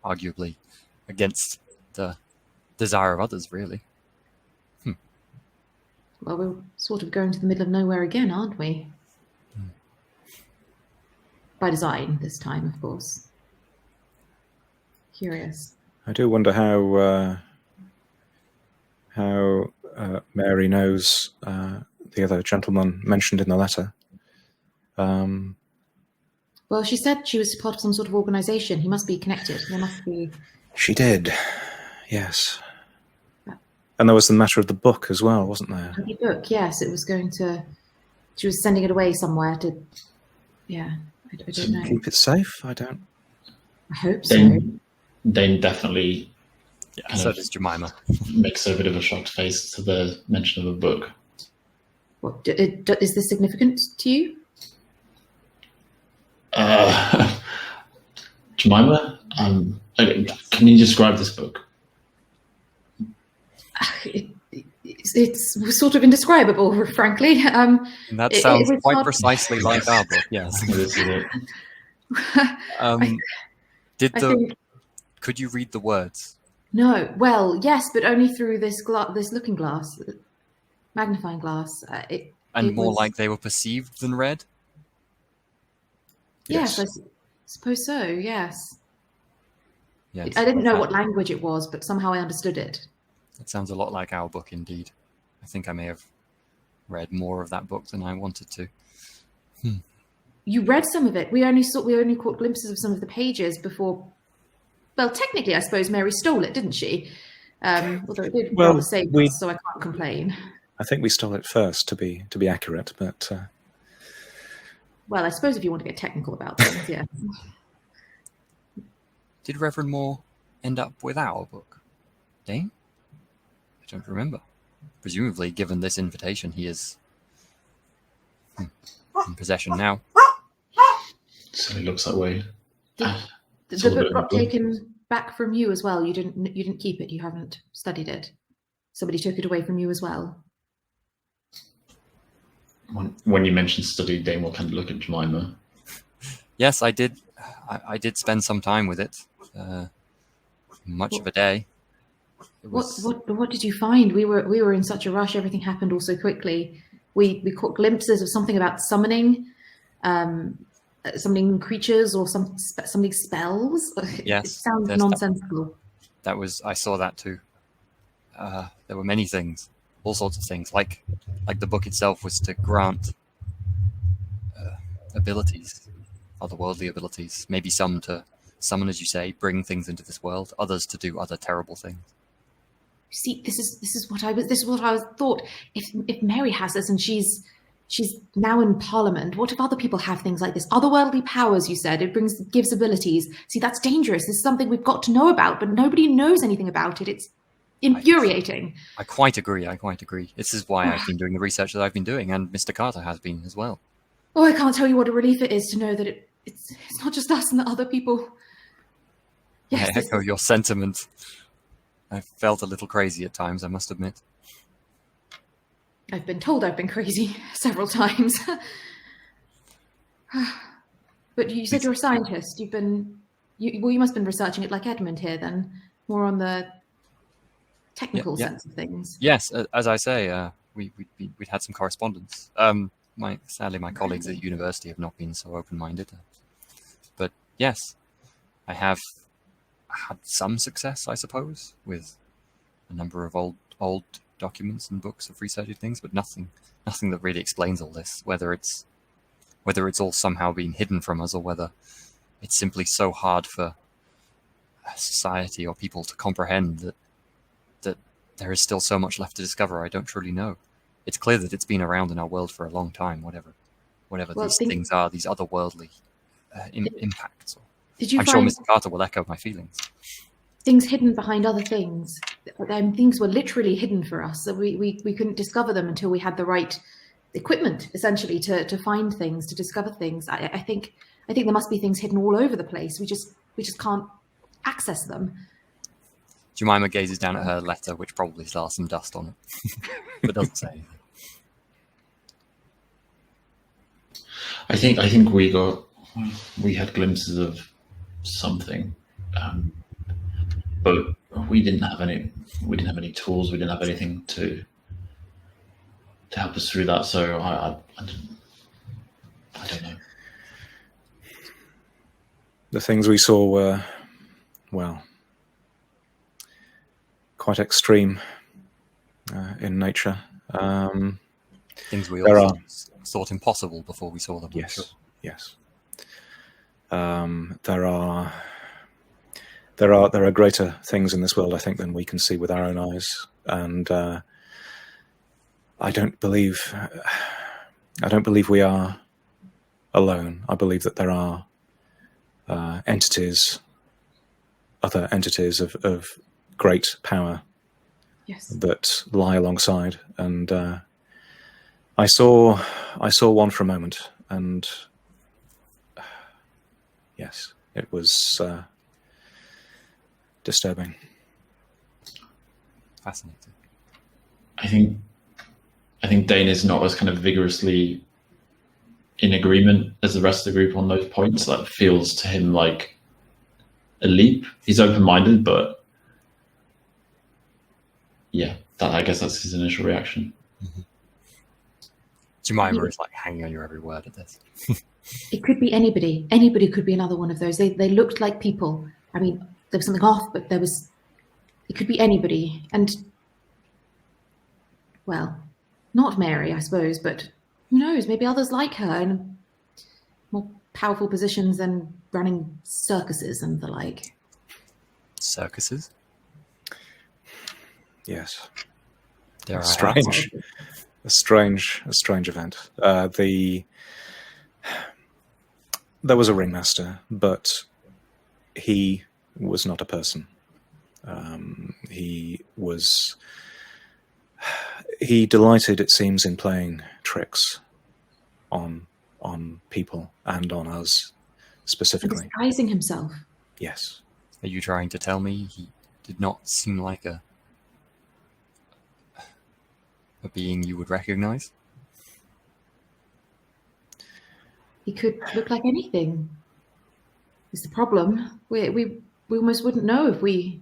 arguably against the desire of others, really. Well, we're sort of going to the middle of nowhere again, aren't we? By design this time, of course. Curious. I do wonder how Mary knows the other gentleman mentioned in the letter. Well, she said she was part of some sort of organisation. He must be connected. There must be. She did, yes. And there was the matter of the book as well, wasn't there? The book, yes. It was going to. She was sending it away somewhere to. Yeah, I don't know. Keep it safe. I hope so. Dane definitely. Yeah, so does Jemima. Makes a bit of a shocked face to the mention of a book. What is this significant to you? Jemima, can you describe this book? It's sort of indescribable, frankly. And that sounds quite precisely like our book. Yes. Could you read the words? No. Well, yes, but only through this looking glass, magnifying glass. More like they were perceived than read? Yes, I suppose so, yes. Yes. I didn't know what language it was, but somehow I understood it. It sounds a lot like our book, indeed. I think I may have read more of that book than I wanted to. You read some of it. We only caught glimpses of some of the pages before. Well, technically, I suppose Mary stole it, didn't she? Although it did rather save us, so I can't complain. I think we stole it first, to be accurate, but. Well, I suppose if you want to get technical about things, yeah. Did Reverend Moore end up with our book? Dane? I don't remember. Presumably, given this invitation, he is in possession now. So he looks that way. The book got taken back from you as well. You didn't keep it. You haven't studied it. Somebody took it away from you as well. When you mentioned study, Dane will kind of look at Jemima. Yes, I did. I did spend some time with it. Much of a day. What did you find? We were in such a rush. Everything happened all so quickly. We caught glimpses of something about summoning creatures or something spells. Yes, it sounds nonsensical. I saw that too. There were many things, all sorts of things. Like the book itself was to grant abilities, otherworldly abilities. Maybe some to summon, as you say, bring things into this world. Others to do other terrible things. See, this is what I was thought. If Mary has this and she's now in Parliament, what if other people have things like this? Otherworldly powers, you said, gives abilities. See, that's dangerous. This is something we've got to know about, but nobody knows anything about it. It's infuriating. I quite agree. This is why I've been doing the research that I've been doing, and Mr. Carter has been as well. Oh, I can't tell you what a relief it is to know that it's not just us and the other people. Yes, I echo your sentiment. I felt a little crazy at times, I must admit. I've been told I've been crazy several times. But you said you're a scientist. You must have been researching it like Edmund here then, more on the technical sense of things. Yes, as I say, we'd had some correspondence. Sadly, my colleagues at university have not been so open-minded. But yes, I have had some success, I suppose, with a number of old documents and books of researching things, but nothing that really explains all this. Whether it's all somehow been hidden from us, or whether it's simply so hard for society or people to comprehend that there is still so much left to discover. I don't truly know. It's clear that it's been around in our world for a long time. Whatever these things are, these otherworldly impacts. I'm sure Mr. Carter will echo my feelings. Things hidden behind other things. Things were literally hidden for us. So we couldn't discover them until we had the right equipment, essentially, to find things, to discover things. I think there must be things hidden all over the place. We just can't access them. Jemima gazes down at her letter, which probably still has some dust on it, but doesn't say anything. I think we had glimpses of something, but we didn't have any tools. We didn't have anything to help us through that. So I don't know. The things we saw were, well, quite extreme in nature. Things we all thought impossible before we saw them. Yes, sure. Yes. There are greater things in this world, I think, than we can see with our own eyes, and I don't believe we are alone. I believe that there are other entities of great power, yes, that lie alongside, and I saw one for a moment, and yes, it was disturbing. Fascinating. I think Dane is not as kind of vigorously in agreement as the rest of the group on those points. That feels to him like a leap. He's open-minded, but yeah, I guess that's his initial reaction. Mm-hmm. Jemima is like hanging on your every word at this. It could be anybody. Anybody could be another one of those. They looked like people. I mean, there was something off, but it could be anybody. And, well, not Mary, I suppose, but who knows? Maybe others like her in more powerful positions than running circuses and the like. Circuses? Yes. Strange. A strange event. There was a ringmaster, but he was not a person. He delighted, it seems, in playing tricks on people and on us specifically. Disguising himself. Yes. Are you trying to tell me he did not seem like a being you would recognize? He could look like anything. It's the problem. We almost wouldn't know if we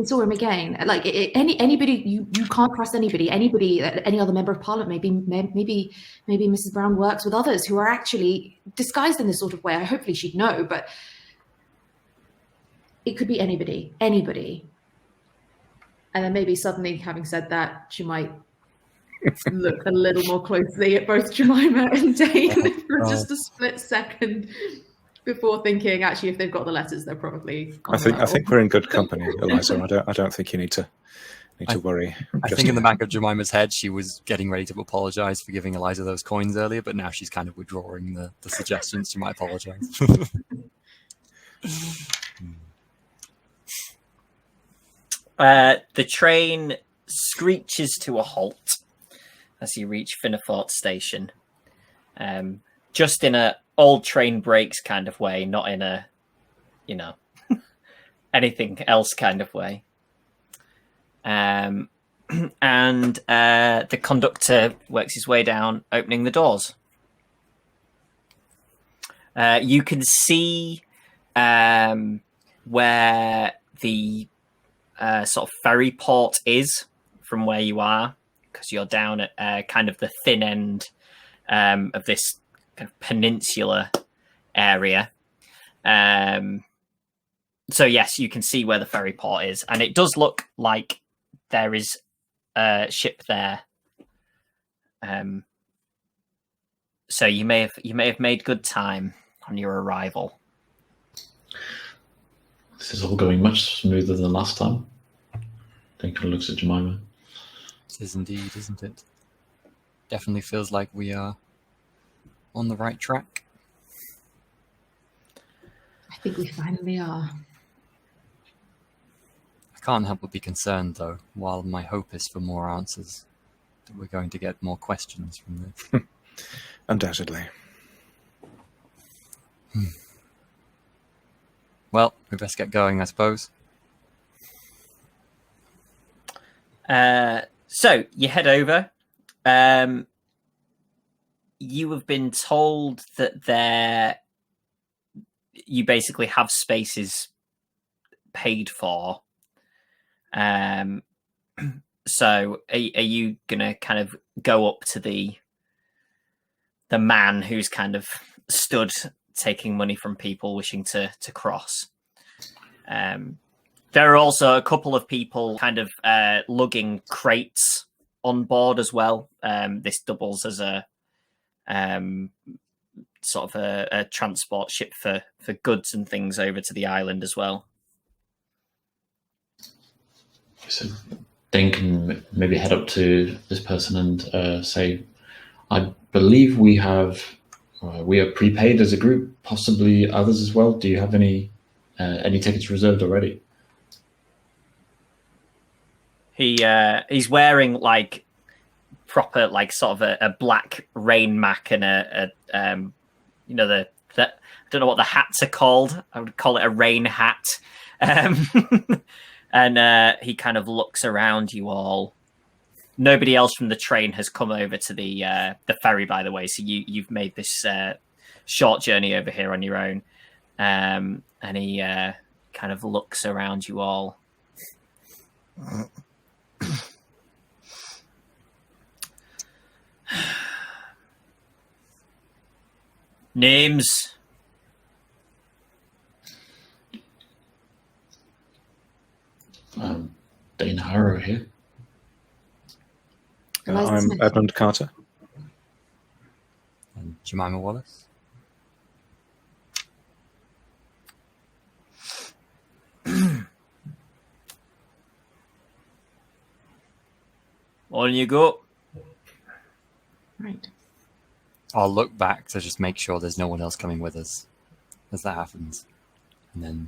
saw him again. Like anybody, you can't trust anybody. Anybody, any other member of Parliament. Maybe Mrs. Brown works with others who are actually disguised in this sort of way. Hopefully she'd know, but it could be anybody. And then maybe suddenly, having said that, she might look a little more closely at both Jemima and Dane for just a split second before thinking, actually, if they've got the letters, they're probably. I think we're in good company, Eliza. I don't think you need to need to worry. I think in the back of Jemima's head, she was getting ready to apologize for giving Eliza those coins earlier, but now she's kind of withdrawing the suggestions she might apologize. The train screeches to a halt as you reach Finnefort Station. Just in a old train brakes kind of way, not in a, anything else kind of way. And the conductor works his way down, opening the doors. You can see where the sort of ferry port is from where you are, because you're down at kind of the thin end of this kind of peninsula area. So yes, you can see where the ferry port is, and it does look like there is a ship there. So you may have made good time on your arrival. This is all going much smoother than last time. Duncan looks at Jemima. It is indeed, isn't it? Definitely feels like we are on the right track. I think we finally are. I can't help but be concerned, though, while my hope is for more answers, that we're going to get more questions from this. Undoubtedly. Well, we best get going, I suppose. So you head over. You have been told that you basically have spaces paid for. So are you gonna kind of go up to the man who's kind of stood taking money from people wishing to cross? There are also a couple of people kind of lugging crates on board as well. This doubles as a sort of a transport ship for goods and things over to the island as well. So Dane can maybe head up to this person and say, I believe we are prepaid as a group, possibly others as well. Do you have any tickets reserved already? He's wearing like proper like sort of a black rain mac and a I don't know what the hats are called. I would call it a rain hat. And he kind of looks around you all. Nobody else from the train has come over to the ferry, by the way. So you've made this short journey over here on your own. And he kind of looks around you all. Names? Dane Harrow here. I'm Edmund Carter. And Jemima Wallace. On you go. Right. I'll look back to just make sure there's no one else coming with us as that happens. And then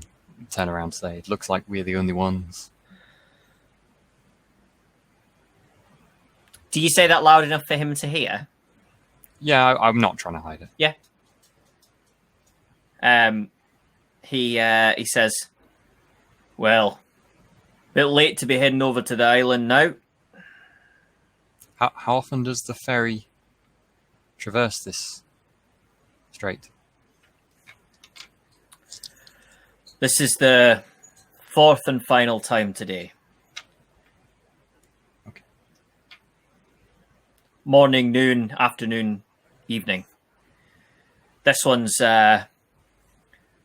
turn around and say, it looks like we're the only ones. Do you say that loud enough for him to hear? Yeah, I'm not trying to hide it. Yeah. He says, well, bit late to be heading over to the island now. How often does the ferry traverse this strait? This is the fourth and final time today. Okay. Morning, noon, afternoon, evening. This one's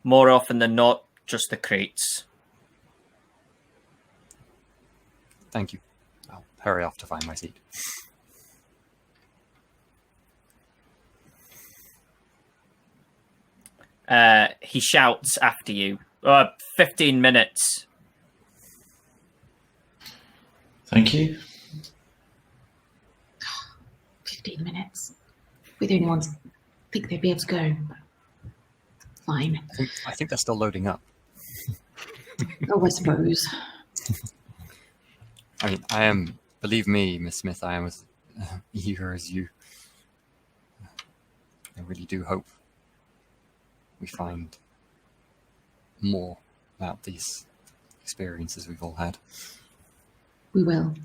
more often than not just the crates. Thank you. I'll hurry off to find my seat. He shouts after you. 15 minutes. Thank you. 15 minutes. We're the only ones I think they'd be able to go. Fine. I think they're still loading up. Oh, I suppose. I mean, I am, believe me, Miss Smith, I am as eager as you. I really do hope we find more about these experiences we've all had. We will.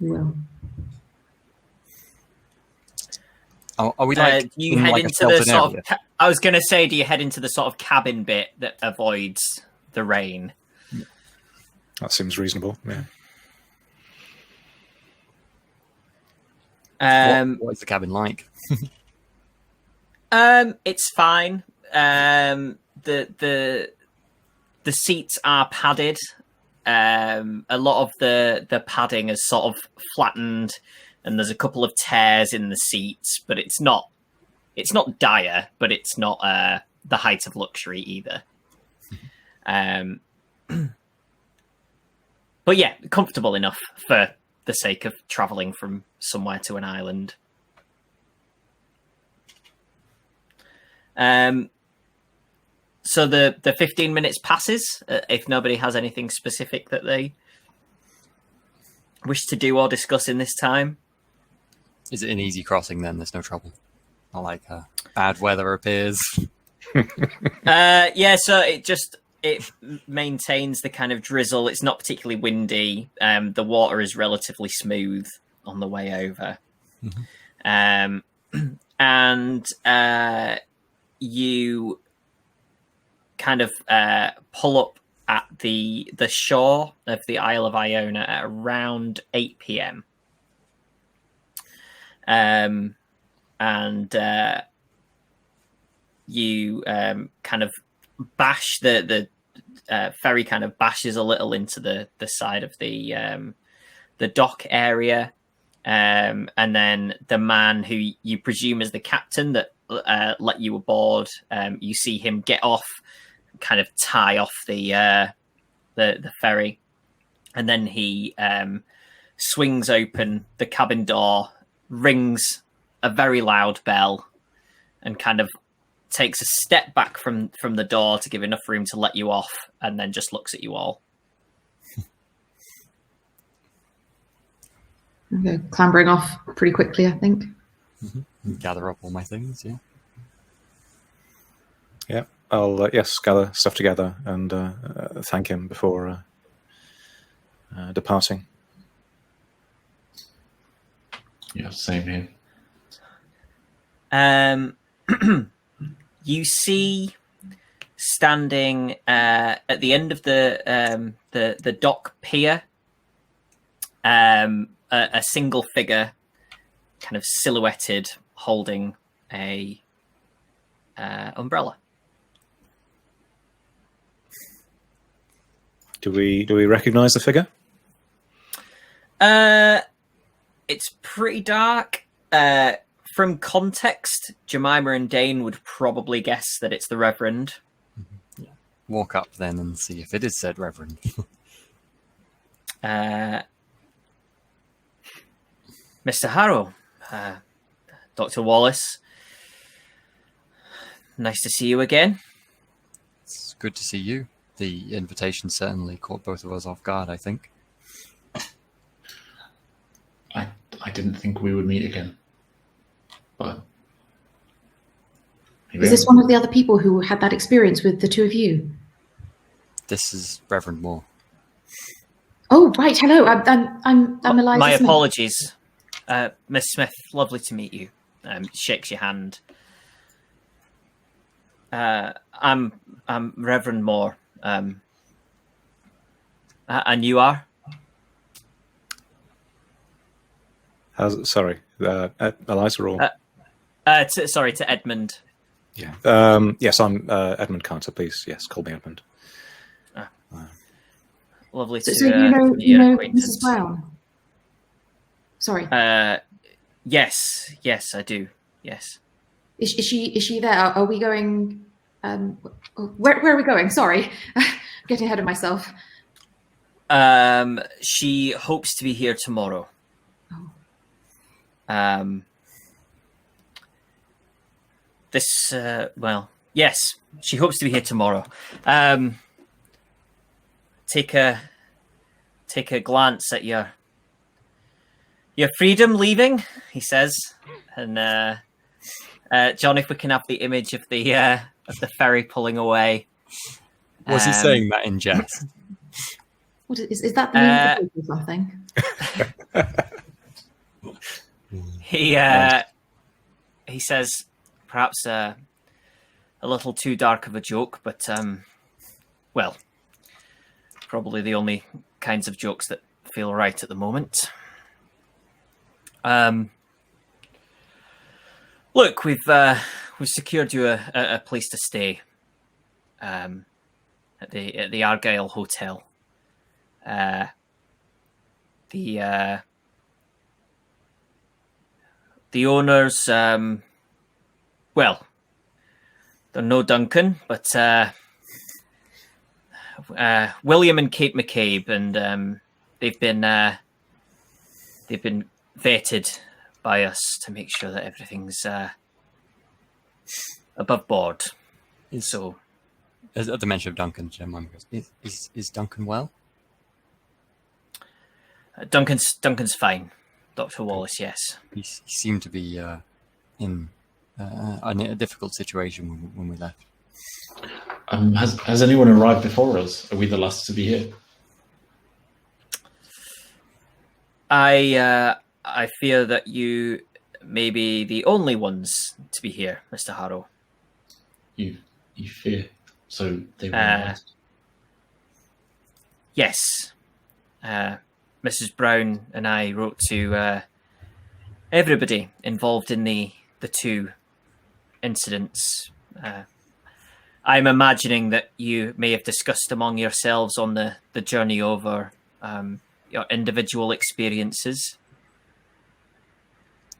We will. Are we like? Do you in head like a into the sheltered sort area? of? I was going to say, do you head into the sort of cabin bit that avoids the rain? That seems reasonable. Yeah. What is the cabin like? It's fine. The seats are padded. A lot of the padding is sort of flattened, and there's a couple of tears in the seats, but it's not dire, but it's not the height of luxury either. But yeah, comfortable enough for the sake of traveling from somewhere to an island. So the 15 minutes passes. If nobody has anything specific that they wish to do or discuss in this time. Is it an easy crossing then? There's no trouble. Not like bad weather appears. Yeah, so it maintains the kind of drizzle. It's not particularly windy. The water is relatively smooth on the way over. Mm-hmm. And you kind of pull up at the shore of the Isle of Iona at around 8 p.m. And you kind of bash the ferry kind of bashes a little into the side of the dock area, and then the man who you presume is the captain that let you aboard, you see him get off, kind of tie off the ferry, and then he swings open the cabin door, rings a very loud bell, and kind of takes a step back from the door to give enough room to let you off, and then just looks at you all. Okay, clambering off pretty quickly, I think. Mm-hmm. Gather up all my things, yeah. Yeah, I'll gather stuff together and thank him before departing. Yeah, same here. You see, standing at the end of the dock pier, a single figure, kind of silhouetted, holding a umbrella. Do we recognize the figure? It's pretty dark. From context, Jemima and Dane would probably guess that it's the Reverend. Mm-hmm. Yeah. Walk up then and see if it is said Reverend. Mr. Harrow, Dr. Wallace, nice to see you again. It's good to see you. The invitation certainly caught both of us off guard, I think. I didn't think we would meet again. But is this one of the other people who had that experience with the two of you? This is Reverend Moore. Oh, right. Hello. I'm Eliza. My Smith. apologies, Miss Smith. Lovely to meet you. Shakes your hand. I'm Reverend Moore. And you are? Sorry, Eliza or? To Edmund. Yeah. Yes, I'm Edmund Carter. Please, yes, call me Edmund. Lovely to so you know Mrs. Brown. Sorry. Yes, I do. Yes. Is she there? Are we going? Where are we going? Sorry, getting ahead of myself. She hopes to be here tomorrow. Oh. Yes, she hopes to be here tomorrow. Take a glance at your freedom leaving, he says, and John, if we can have the image of the ferry pulling away. Was he saying that in jest? What is that the meaning of something? He says, perhaps a little too dark of a joke, but well, probably the only kinds of jokes that feel right at the moment. Look, we've secured you a place to stay at the Argyle Hotel. The owners, well, they're no Duncan, but William and Kate McCabe, and they've been vetted by us to make sure that everything's above board. So, at the mention of Duncan, is Duncan well? Duncan's fine, Dr. Wallace. Yes, He seemed to be in a difficult situation when we left. Has anyone arrived before us? Are we the last to be here? I fear that you may be the only ones to be here, Mr. Harrow. You fear? So they were last? Yes. Mrs. Brown and I wrote to everybody involved in the two incidents. I'm imagining that you may have discussed among yourselves on the journey over your individual experiences.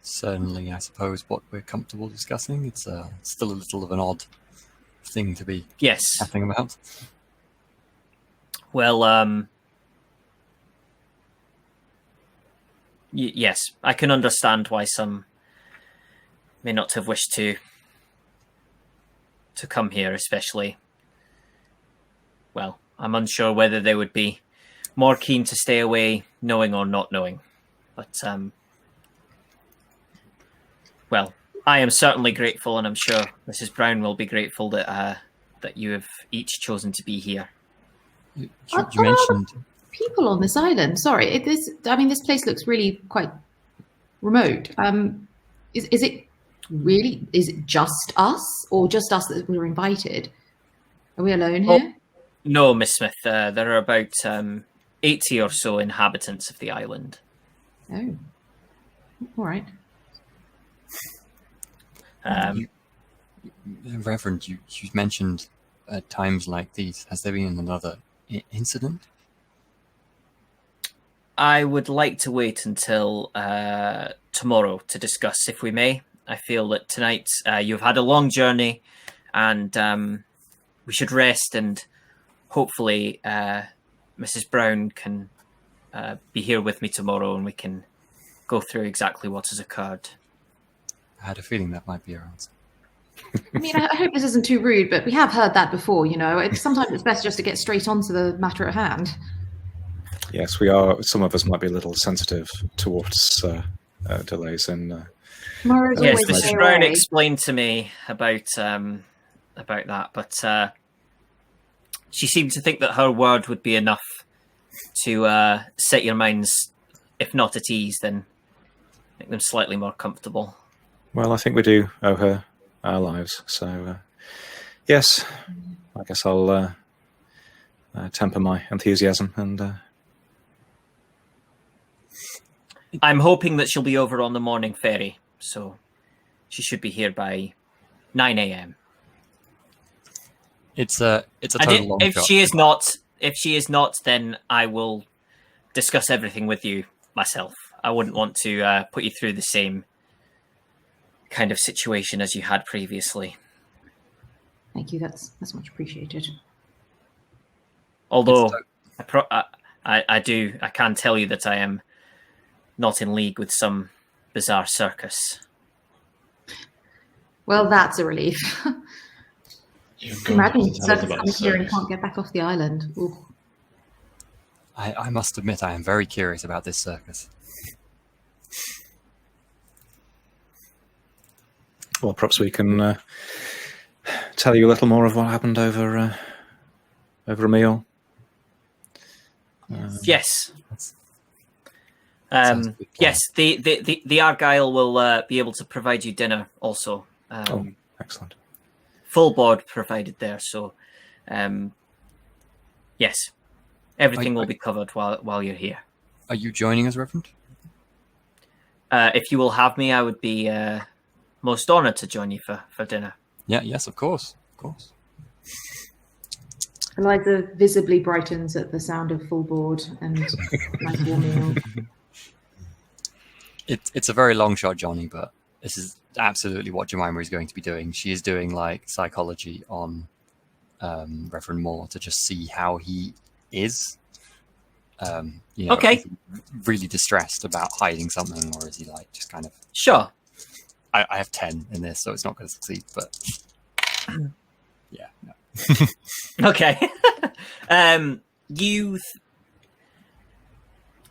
Certainly, I suppose what we're comfortable discussing. It's still a little of an odd thing to be chatting about. Well, yes, I can understand why some may not have wished to come here, especially. Well, I'm unsure whether they would be more keen to stay away, knowing or not knowing. But, well, I am certainly grateful, and I'm sure Mrs. Brown will be grateful that you have each chosen to be here. You mentioned people on this island. Sorry, this place looks really quite remote. Is it just us, or just us that we were invited? Are we alone here? No, Miss Smith. There are about 80 or so inhabitants of the island. Oh, all right. Reverend, you mentioned at times like these. Has there been another incident? I would like to wait until tomorrow to discuss, if we may. I feel that tonight you've had a long journey, and we should rest, and hopefully Mrs. Brown can be here with me tomorrow, and we can go through exactly what has occurred. I had a feeling that might be your answer. I mean, I hope this isn't too rude, but we have heard that before, you know. Sometimes it's best just to get straight on to the matter at hand. Yes, we are. Some of us might be a little sensitive towards delays in... yes, Mrs. Brown explained to me about that, but she seemed to think that her word would be enough to set your minds, if not at ease, then make them slightly more comfortable. Well, I think we do owe her our lives, so yes, I guess I'll temper my enthusiasm and... I'm hoping that she'll be over on the morning ferry, so she should be here by 9 a.m. It's a total long shot. If she is not, then I will discuss everything with you myself. I wouldn't want to put you through the same kind of situation as you had previously. Thank you. That's much appreciated. Although I can tell you that I am not in league with some bizarre circus. Well, that's a relief. Imagine circus about comes here and can't get back off the island. Ooh. I must admit, I am very curious about this circus. Well, perhaps we can tell you a little more of what happened over a meal. Yes. Sounds like a good plan. Yes, the Argyle will be able to provide you dinner also. Excellent. Full board provided there, so yes, everything will be covered while you're here. Are you joining us, Reverend? If you will have me, I would be most honoured to join you for dinner. Yeah, yes, of course. Eliza visibly brightens at the sound of full board and nice warm meal. It's a very long shot, Jonny, but this is absolutely what Jemima is going to be doing. She is doing like psychology on Reverend Moore to just see how he is. Okay. Is he really distressed about hiding something, or is he like just kind of Sure. I have 10 in this, so it's not going to succeed, but yeah. No. Okay.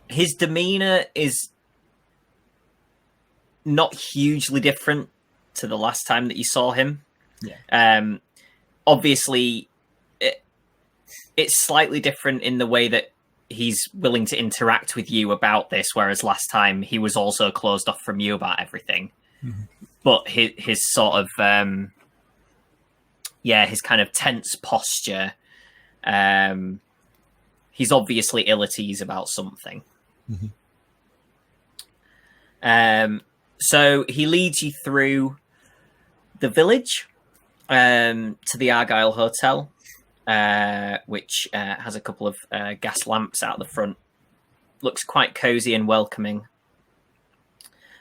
His demeanor is not hugely different to the last time that you saw him. Yeah. Obviously, it's slightly different in the way that he's willing to interact with you about this, whereas last time he was also closed off from you about everything. Mm-hmm. But his sort of his kind of tense posture. He's obviously ill at ease about something. Mm-hmm. So he leads you through the village to the Argyle Hotel, which has a couple of gas lamps out the front. Looks quite cozy and welcoming.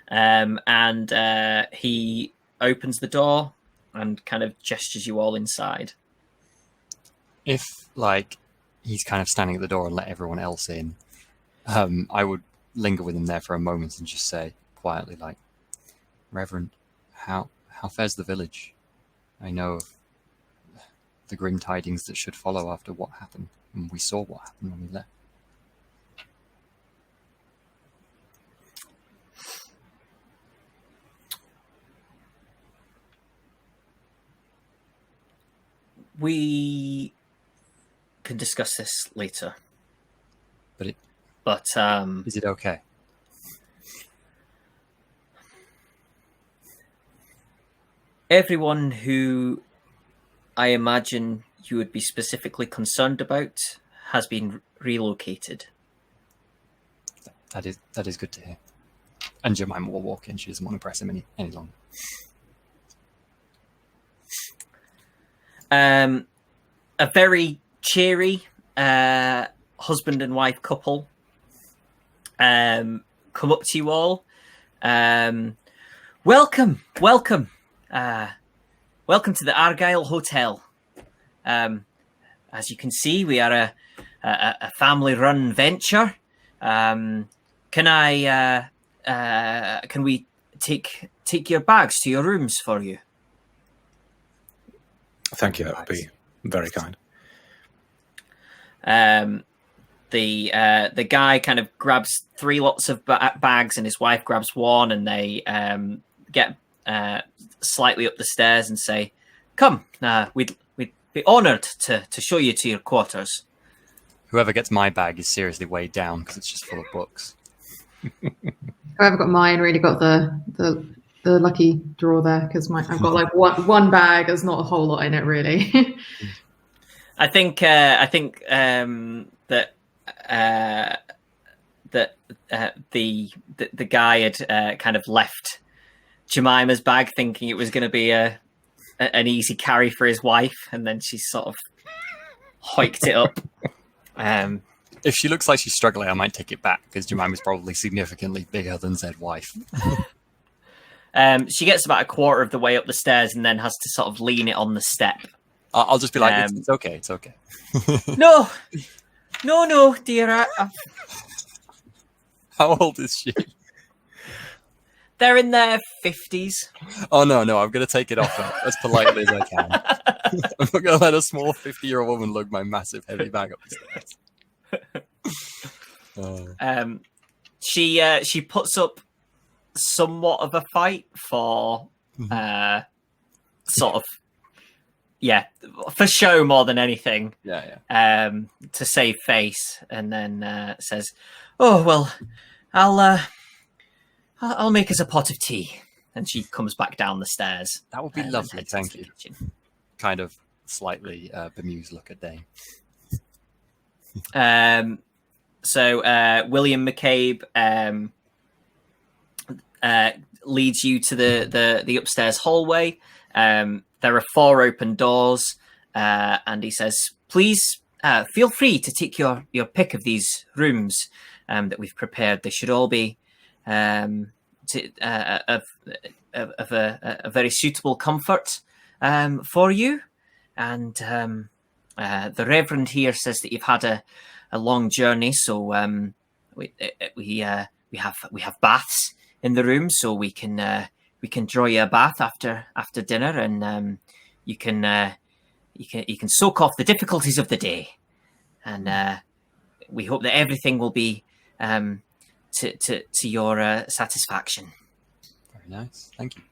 And he opens the door and kind of gestures you all inside. If, like, he's kind of standing at the door and let everyone else in, I would linger with him there for a moment and just say quietly, like, Reverend, how fares the village? I know of the grim tidings that should follow after what happened, and we saw what happened when we left. We can discuss this later. But is it okay? Everyone who I imagine you would be specifically concerned about has been relocated. That is good to hear. And Jemima will walk in. She doesn't want to press him any longer. A very cheery husband and wife couple come up to you all. Welcome to the Argyle Hotel. As you can see, we are a family-run venture. Can we take your bags to your rooms for you? Thank you. That would be very kind. The guy kind of grabs 3 lots of bags, and his wife grabs one, and they get slightly up the stairs and say, "Come, we'd be honoured to show you to your quarters." Whoever gets my bag is seriously weighed down because it's just full of books. Whoever got mine really got the lucky draw there, because I've got like one bag. There's not a whole lot in it really. I think that the guy had kind of left Jemima's bag thinking it was going to be an easy carry for his wife, and then she sort of hiked it up. If she looks like she's struggling, I might take it back, because Jemima's probably significantly bigger than said wife. She gets about a quarter of the way up the stairs and then has to sort of lean it on the step. I'll just be like, it's okay, it's okay. No, No, dear. How old is she? They're in their 50s. Oh no, I'm going to take it off her as politely as I can. I'm not going to let a small 50-year-old woman lug my massive heavy bag up the stairs. She puts up somewhat of a fight for sort of for show more than anything. Yeah. To save face, and then says, "Oh well, I'll make us a pot of tea." And she comes back down the stairs. That would be lovely, thank you. Kind of slightly bemused look at Dane. So William McCabe leads you to the upstairs hallway. There are 4 open doors, and he says, "Please feel free to take your pick of these rooms that we've prepared. They should all be of a very suitable comfort for you." And the Reverend here says that you've had a long journey, so we have baths in the room, so we can draw you a bath after dinner, and you can soak off the difficulties of the day, and we hope that everything will be to your satisfaction. Very nice, thank you.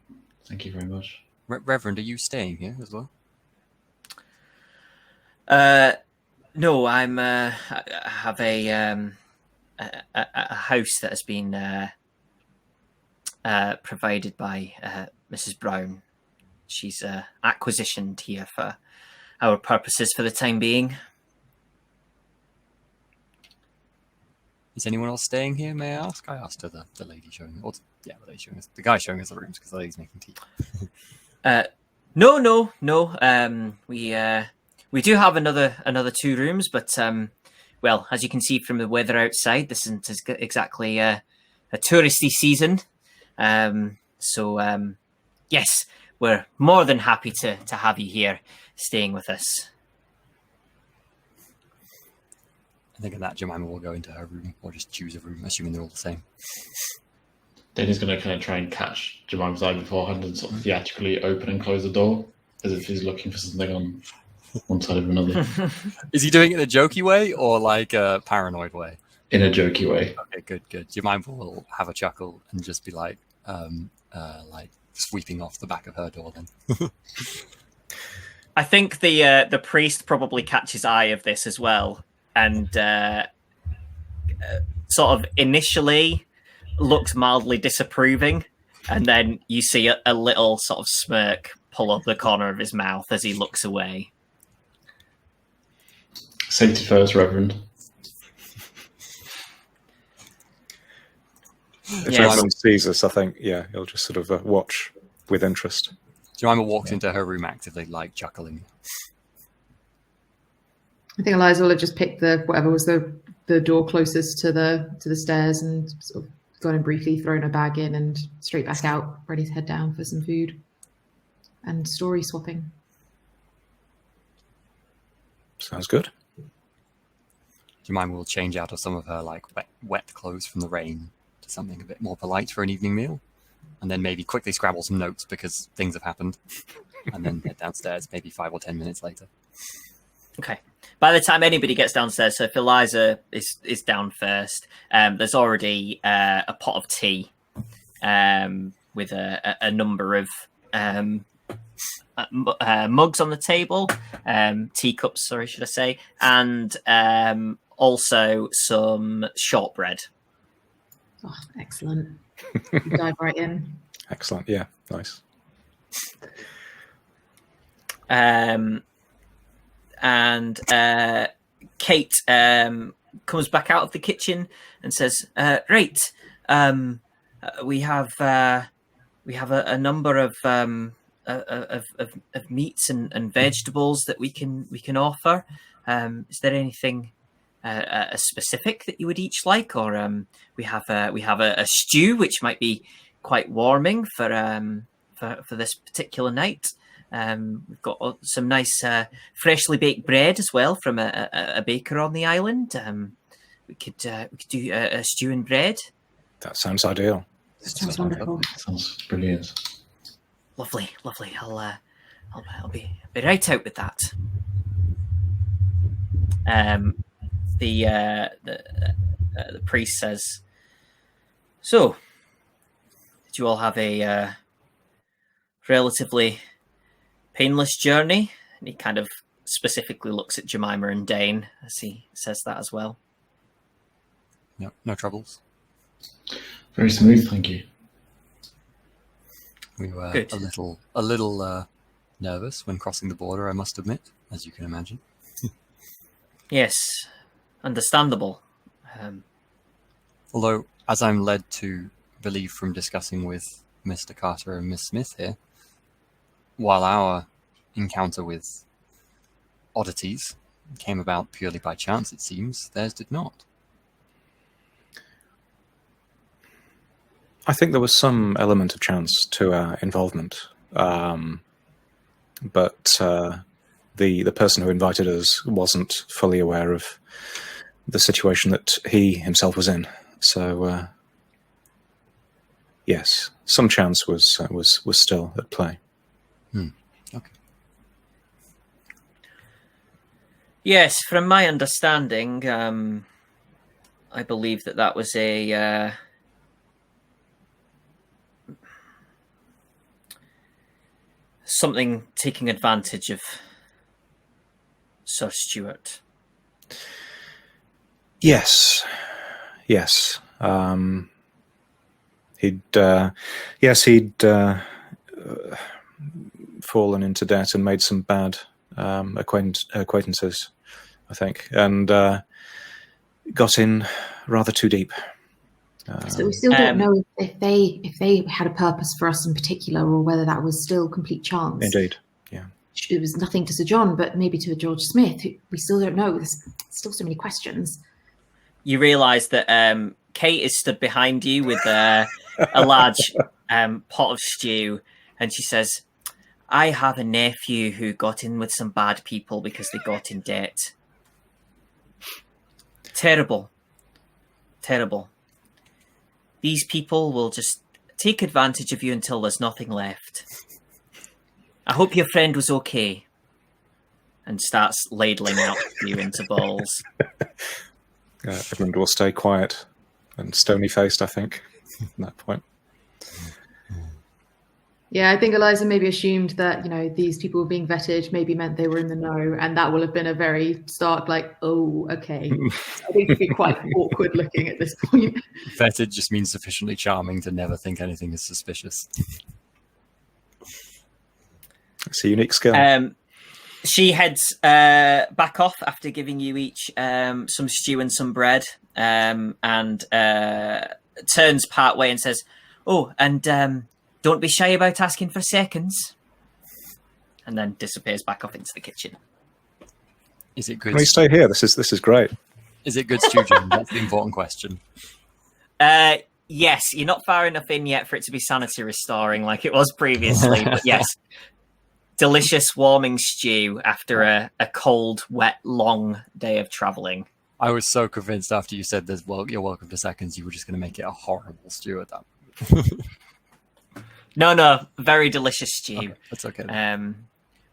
Thank you very much. Reverend, are you staying here as well? No, I have a house that has been provided by Mrs. Brown. She's acquisitioned here for our purposes for the time being. Is anyone else staying here, may I ask? I asked her, the lady showing us. The lady showing us. The guy showing us the rooms, because the lady's making tea. No. We do have another 2 rooms, but well, as you can see from the weather outside, this isn't exactly a touristy season. So yes, we're more than happy to have you here staying with us. I think at that, Jemima will go into her room, or just choose a room, assuming they're all the same. Dana's going to kind of try and catch Jemima's eye beforehand and sort of theatrically open and close the door, as if he's looking for something on one side of another. Is he doing it in a jokey way, or like a paranoid way? In a jokey way. Okay, good. Jemima will have a chuckle and just be like sweeping off the back of her door then. I think the priest probably catches eye of this as well, and sort of initially looks mildly disapproving, and then you see a little sort of smirk pull up the corner of his mouth as he looks away. Safety first, Reverend. If everyone sees us, I think, he'll just sort of watch with interest. Jemima walks into her room actively, like chuckling. I think Eliza will have just picked whatever was the door closest to the stairs and sort of gone and briefly thrown her bag in and straight back out, ready to head down for some food and story swapping. Sounds good. Jemima will change out of some of her like wet clothes from the rain to something a bit more polite for an evening meal, and then maybe quickly scrabble some notes because things have happened, and then head downstairs maybe 5 or 10 minutes later. Okay. By the time anybody gets downstairs, so if Eliza is down first, there's already a pot of tea with a number of mugs on the table, teacups, sorry, should I say, and also some shortbread. Oh, excellent. You dive right in. Excellent. Yeah, nice. And Kate comes back out of the kitchen and says, "Right, we have a number of meats and vegetables that we can offer. Is there anything specific that you would each like, or we have a stew which might be quite warming for this particular night. We've got some nice freshly baked bread as well from a baker on the island. We could do a stew and bread. That sounds ideal. Sounds wonderful. Sounds brilliant. Lovely. I'll be right out with that. The priest says, "So, did you all have a relatively painless journey?" And he kind of specifically looks at Jemima and Dane as he says that as well. No troubles. Very smooth, thank you. We were Good. a little nervous when crossing the border, I must admit, as you can imagine. Yes, understandable. Although, as I'm led to believe from discussing with Mr. Carter and Miss Smith here, while our encounter with oddities came about purely by chance, it seems, theirs did not. I think there was some element of chance to our involvement, but the person who invited us wasn't fully aware of the situation that he himself was in. So, yes, some chance was still at play. Okay. Yes, from my understanding, I believe that was a something taking advantage of Sir Stuart. Yes. He'd fallen into debt and made some bad acquaintances, I think, and got in rather too deep. So we still don't know if they had a purpose for us in particular, or whether that was still complete chance. Indeed, yeah. It was nothing to Sir John, but maybe to George Smith. We still don't know. There's still so many questions. You realise that Kate is stood behind you with a large pot of stew, and she says, "I have a nephew who got in with some bad people because they got in debt. Terrible. These people will just take advantage of you until there's nothing left. I hope your friend was okay." And starts ladling out for you into bowls. Edmund will stay quiet and stony-faced, I think, at that point. Yeah, I think Eliza maybe assumed that, these people were being vetted maybe meant they were in the know, and that will have been a very stark, oh, okay. I think it'd be quite awkward looking at this point. Vetted just means sufficiently charming to never think anything is suspicious. It's a unique skill. She heads back off after giving you each some stew and some bread, and turns part way and says, "Oh, and don't be shy about asking for seconds," and then disappears back off into the kitchen. Is it good? Can we stay here? This is great. Is it good stew, Jim? That's the important question. Yes, you're not far enough in yet for it to be sanity restoring like it was previously, but yes. Delicious warming stew after a cold, wet, long day of travelling. I was so convinced after you said this, you're welcome to seconds, you were just going to make it a horrible stew at that point. No, very delicious stew. Okay, that's okay.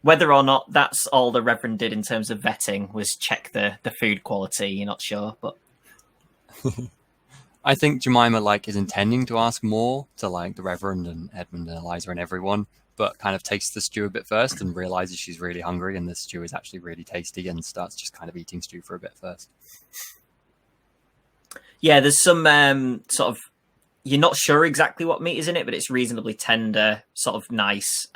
Whether or not that's all the Reverend did in terms of vetting was check the food quality, you're not sure, but... I think Jemima is intending to ask more to the Reverend and Edmund and Eliza and everyone, but kind of tastes the stew a bit first and realizes she's really hungry and the stew is actually really tasty and starts just kind of eating stew for a bit first. Yeah, there's some sort of, you're not sure exactly what meat is in it, but it's reasonably tender, sort of nice,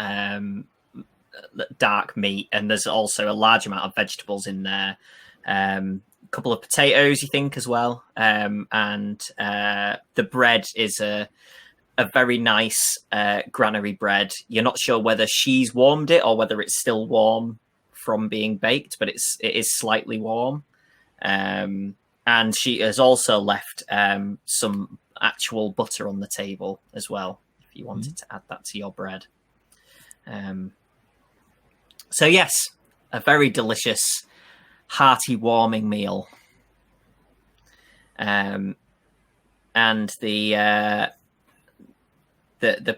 dark meat. And there's also a large amount of vegetables in there. A couple of potatoes, you think, as well. And the bread is a very nice granary bread. You're not sure whether she's warmed it or whether it's still warm from being baked, but it is slightly warm. And she has also left some actual butter on the table as well, if you wanted to add that to your bread. So yes, a very delicious, hearty, warming meal. And the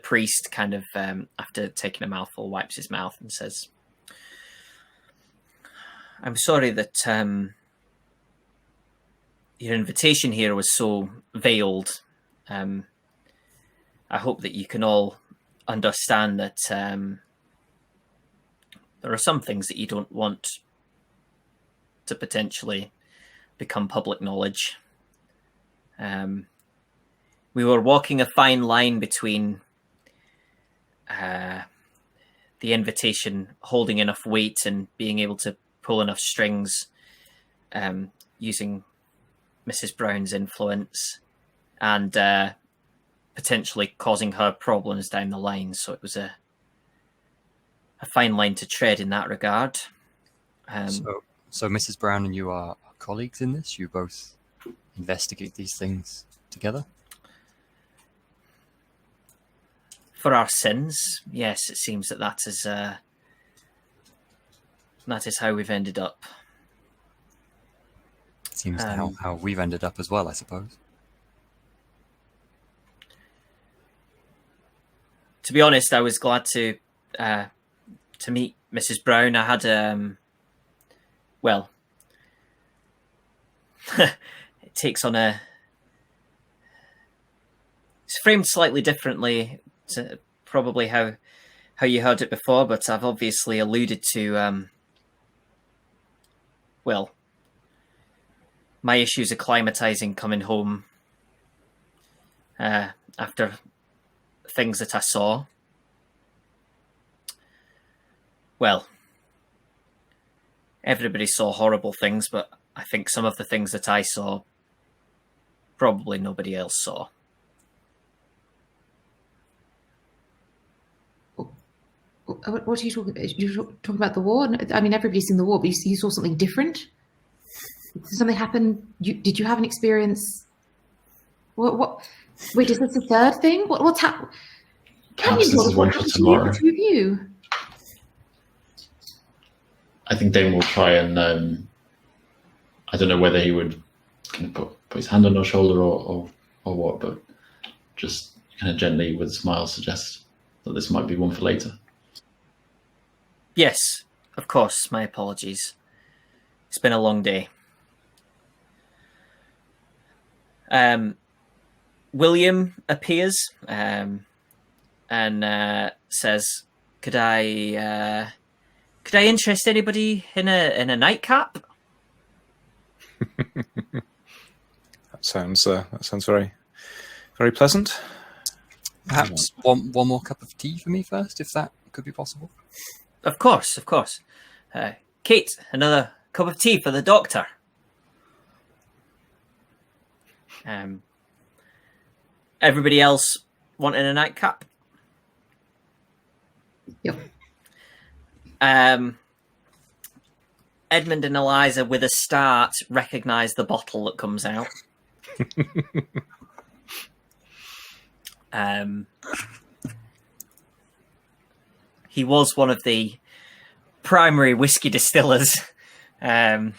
priest kind of, after taking a mouthful, wipes his mouth and says, "I'm sorry that your invitation here was so veiled. I hope that you can all understand that there are some things that you don't want to potentially become public knowledge. We were walking a fine line between the invitation holding enough weight and being able to pull enough strings, using Mrs. Brown's influence, and potentially causing her problems down the line. So it was a fine line to tread in that regard." So Mrs. Brown and you are colleagues in this? You both investigate these things together? For our sins, yes, it seems that is how we've ended up. Seems how we've ended up as well, I suppose. To be honest, I was glad to meet Mrs. Brown. I had it takes on it's framed slightly differently to probably how you heard it before, but I've obviously alluded to my issues acclimatizing coming home after things that I saw. Well, everybody saw horrible things, but I think some of the things that I saw, probably nobody else saw. What are you talking about? You're talking about the war? I mean, everybody's seen the war, but you saw something different? Did something happen? Did you have an experience? What? Wait, is this the third thing? What's happened? Perhaps this is one for tomorrow. You. I think Dane will try and I don't know whether he would kind of put his hand on her shoulder or what, but just kind of gently with a smile suggest that this might be one for later. Yes, of course. My apologies. It's been a long day. William appears and says, "Could I interest anybody in a nightcap?" That sounds very, very pleasant. Perhaps one more cup of tea for me first, if that could be possible. Of course. Kate, another cup of tea for the doctor. Everybody else wanting a nightcap? Yep. Edmund and Eliza, with a start, recognise the bottle that comes out. He was one of the primary whiskey distillers, and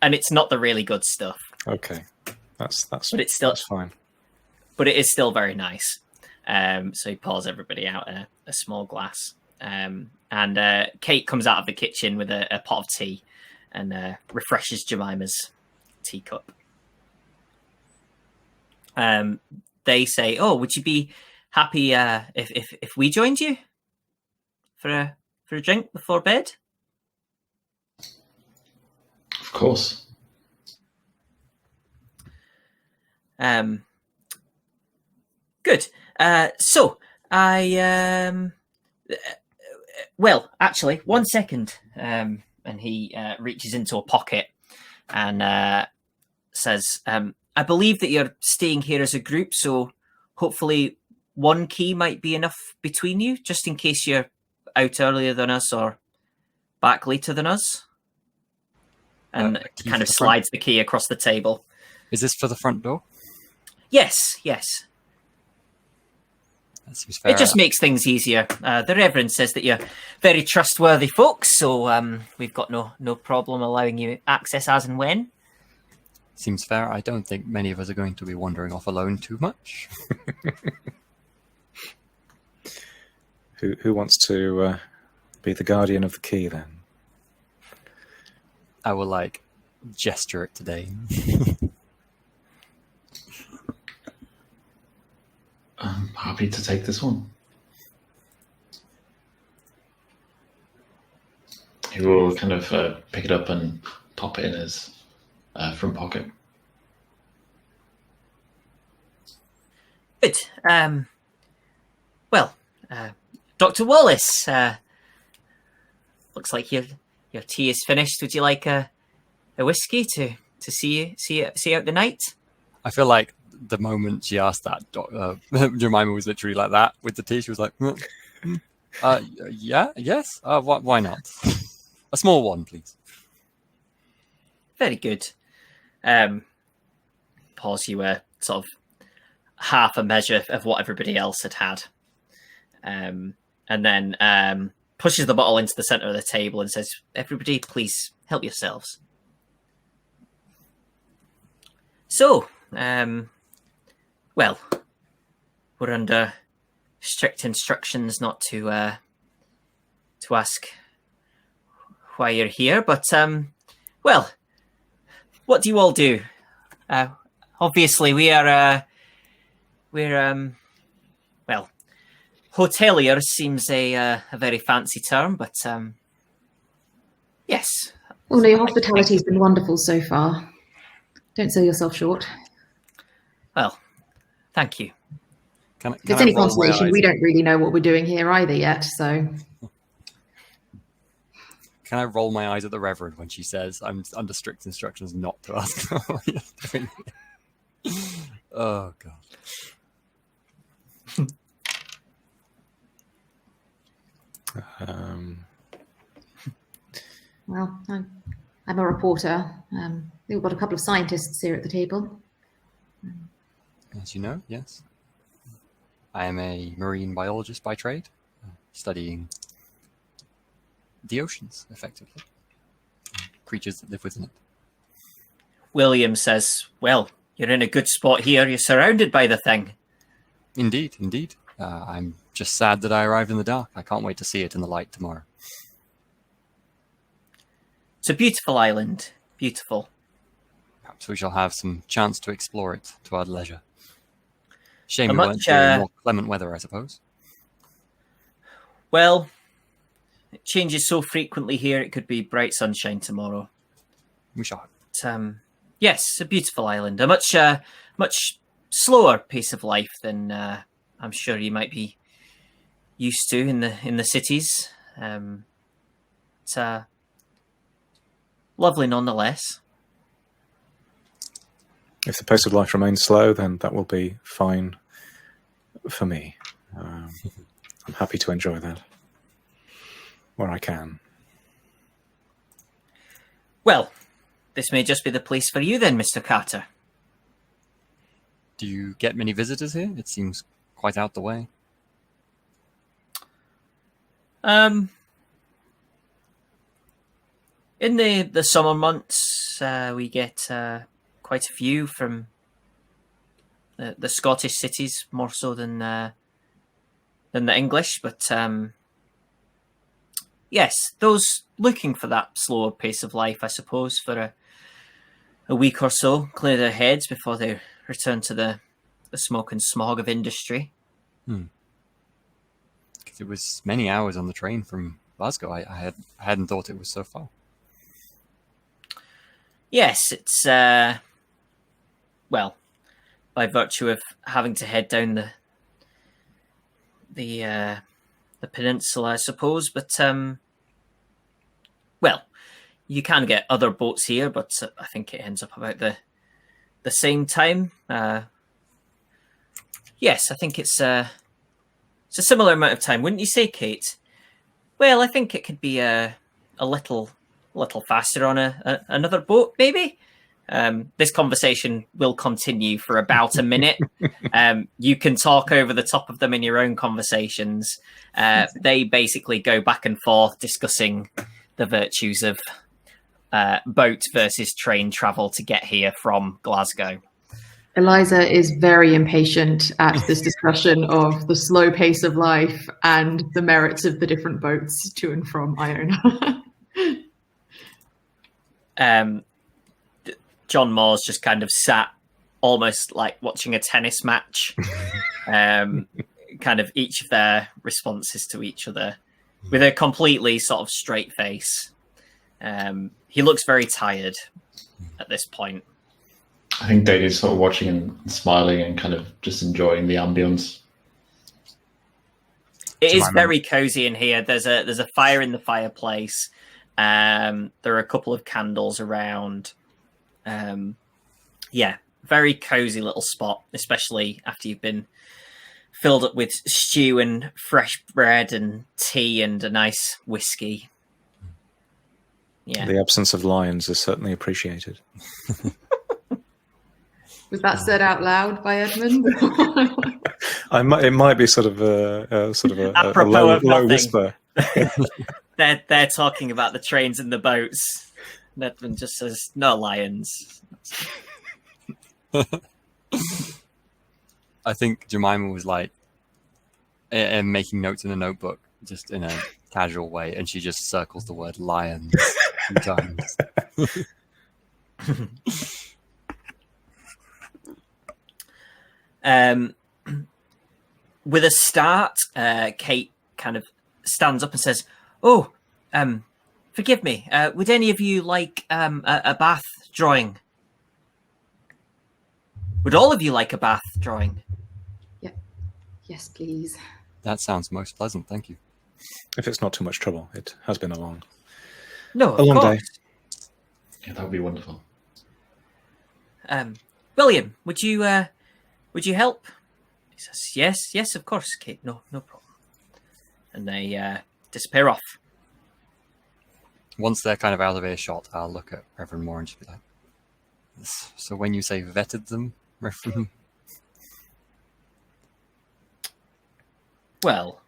it's not the really good stuff. Okay, that's fine. But it is still very nice. So he pours everybody out a small glass. And Kate comes out of the kitchen with a pot of tea and refreshes Jemima's teacup. They say, "Oh, would you be happy if we joined you for a drink before bed?" Of course. Good. So I well, actually, 1 second. And he reaches into a pocket and says, "I believe that you're staying here as a group, so hopefully one key might be enough between you, just in case you're out earlier than us or back later than us." And kind of slides the key across the table. Is this for the front door? Yes. That seems fair. It just makes things easier. The Reverend says that you're very trustworthy folks, so we've got no problem allowing you access as and when. Seems fair. I don't think many of us are going to be wandering off alone too much. Who wants to be the guardian of the key then? I will gesture it today. I'm happy to take this one. He will kind of pick it up and pop it in his front pocket. Good. Well, Dr. Wallace, looks like your tea is finished. Would you like a whiskey to see out the night? I feel like the moment she asked that, Jemima was literally like that with the tea. She was like, yes, why not? A small one, please. Very good. Pause. You were sort of half a measure of what everybody else had. And then pushes the bottle into the center of the table and says, "Everybody, please help yourselves." So, well, we're under strict instructions not to ask why you're here, but well, what do you all do? Obviously, we're well, hotelier seems a very fancy term, but yes. Well, no, your hospitality's been wonderful so far. Don't sell yourself short. Well, thank you. If it's any consolation, we don't really know what we're doing here either yet, so... Can I roll my eyes at the Reverend when she says I'm under strict instructions not to ask what you're doing? Oh, God. Well, I'm a reporter. We've got a couple of scientists here at the table. As you know, yes. I am a marine biologist by trade, studying the oceans, effectively. Creatures that live within it. William says, "Well, you're in a good spot here. You're surrounded by the thing." Indeed, indeed. I'm just sad that I arrived in the dark. I can't wait to see it in the light tomorrow. It's a beautiful island. Beautiful. Perhaps we shall have some chance to explore it to our leisure. Shame How we much, weren't here in more clement weather, I suppose. Well, it changes so frequently here, it could be bright sunshine tomorrow. We shall. But, yes, a beautiful island. A much slower pace of life than I'm sure you might be used to in the cities. It's lovely nonetheless. If the pace of life remains slow, then that will be fine for me. I'm happy to enjoy that where I can. Well, this may just be the place for you then, Mr. Carter. Do you get many visitors here? It seems quite out the way. In the summer months, we get quite a few from the Scottish cities, more so than the English. But yes, those looking for that slower pace of life, I suppose, for a week or so, clear their heads before they return to the smoke and smog of industry. Because it was many hours on the train from Glasgow. I hadn't thought it was so far. Yes, it's well, by virtue of having to head down the peninsula, I suppose. But well, you can get other boats here, but I think it ends up about the same time. Yes, I think it's a similar amount of time, wouldn't you say, Kate? Well, I think it could be a little faster on another boat, maybe. This conversation will continue for about a minute. You can talk over the top of them in your own conversations. They basically go back and forth discussing the virtues of boat versus train travel to get here from Glasgow. Eliza is very impatient at this discussion of the slow pace of life and the merits of the different boats to and from Iona. John Moore's just kind of sat almost like watching a tennis match, kind of each of their responses to each other with a completely sort of straight face. He looks very tired at this point. I think Dane is sort of watching and smiling and kind of just enjoying the ambience. It is very cozy in here. There's a fire in the fireplace. There are a couple of candles around. Very cozy little spot, especially after you've been filled up with stew and fresh bread and tea and a nice whiskey. Yeah. The absence of lions is certainly appreciated. Was that said out loud by Edmund? It might be sort of a low whisper. They're talking about the trains and the boats. Edmund just says, "No lions." I think Jemima was like making notes in a notebook, just in a casual way, and she just circles the word lions a few times. With a start, Kate kind of stands up and says, "Oh, forgive me. Would any of you like a bath drawing? Would all of you like a bath drawing?" Yes, please. That sounds most pleasant, thank you. If it's not too much trouble. It has been a long long day. Yeah, that would be wonderful. William, would you help? He says, yes, of course, Kate. No problem. And they disappear off. Once they're kind of out of earshot, I'll look at Reverend Moore and just be like, "So when you say vetted them, Reverend?" Well,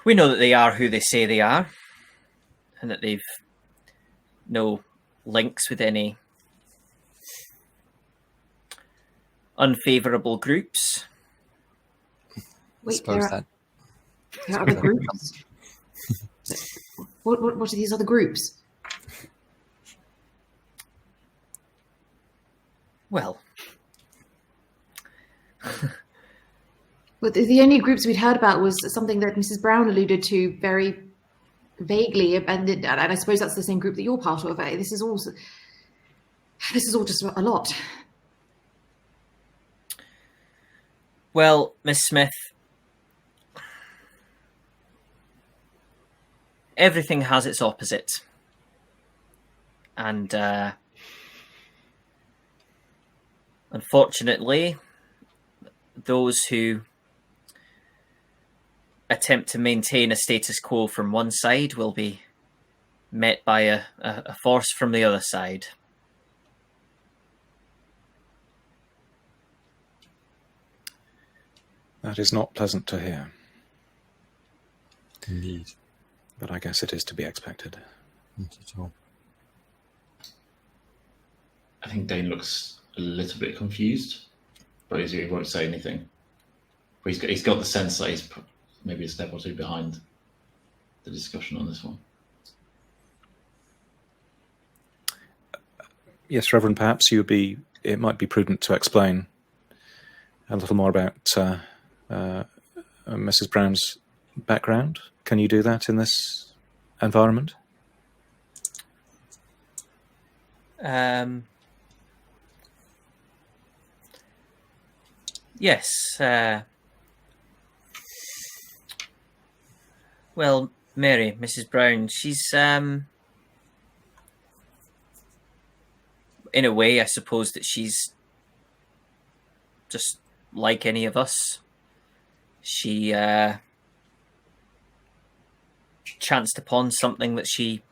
we know that they are who they say they are, and that they've no links with any unfavourable groups. Wait, Suppose there are other groups? What are these other groups? Well, The only groups we'd heard about was something that Mrs. Brown alluded to very vaguely, and I suppose that's the same group that you're part of. This is all just a lot. well, Miss Smith, everything has its opposite. And unfortunately, those who attempt to maintain a status quo from one side will be met by a force from the other side. That is not pleasant to hear. Indeed. But I guess it is to be expected. Not at all. I think Dane looks a little bit confused, but he won't say anything. But he's got the sense that he's maybe a step or two behind the discussion on this one. Yes, Reverend, perhaps it might be prudent to explain a little more about Mrs. Brown's background. Can you do that in this environment? Yes. Well, Mary, Mrs. Brown, she's in a way, I suppose that she's just like any of us. She chanced upon something that she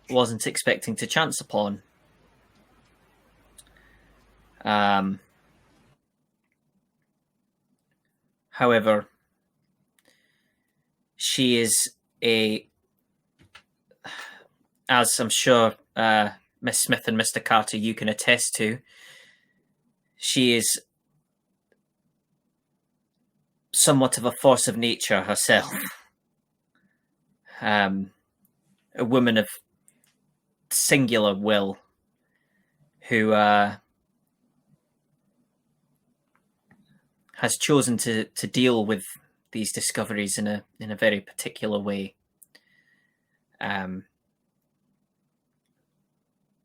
wasn't expecting to chance upon, However, she is as I'm sure Miss Smith and Mr. Carter you can attest to, she is somewhat of a force of nature herself. A woman of singular will who has chosen to deal with these discoveries in a very particular way,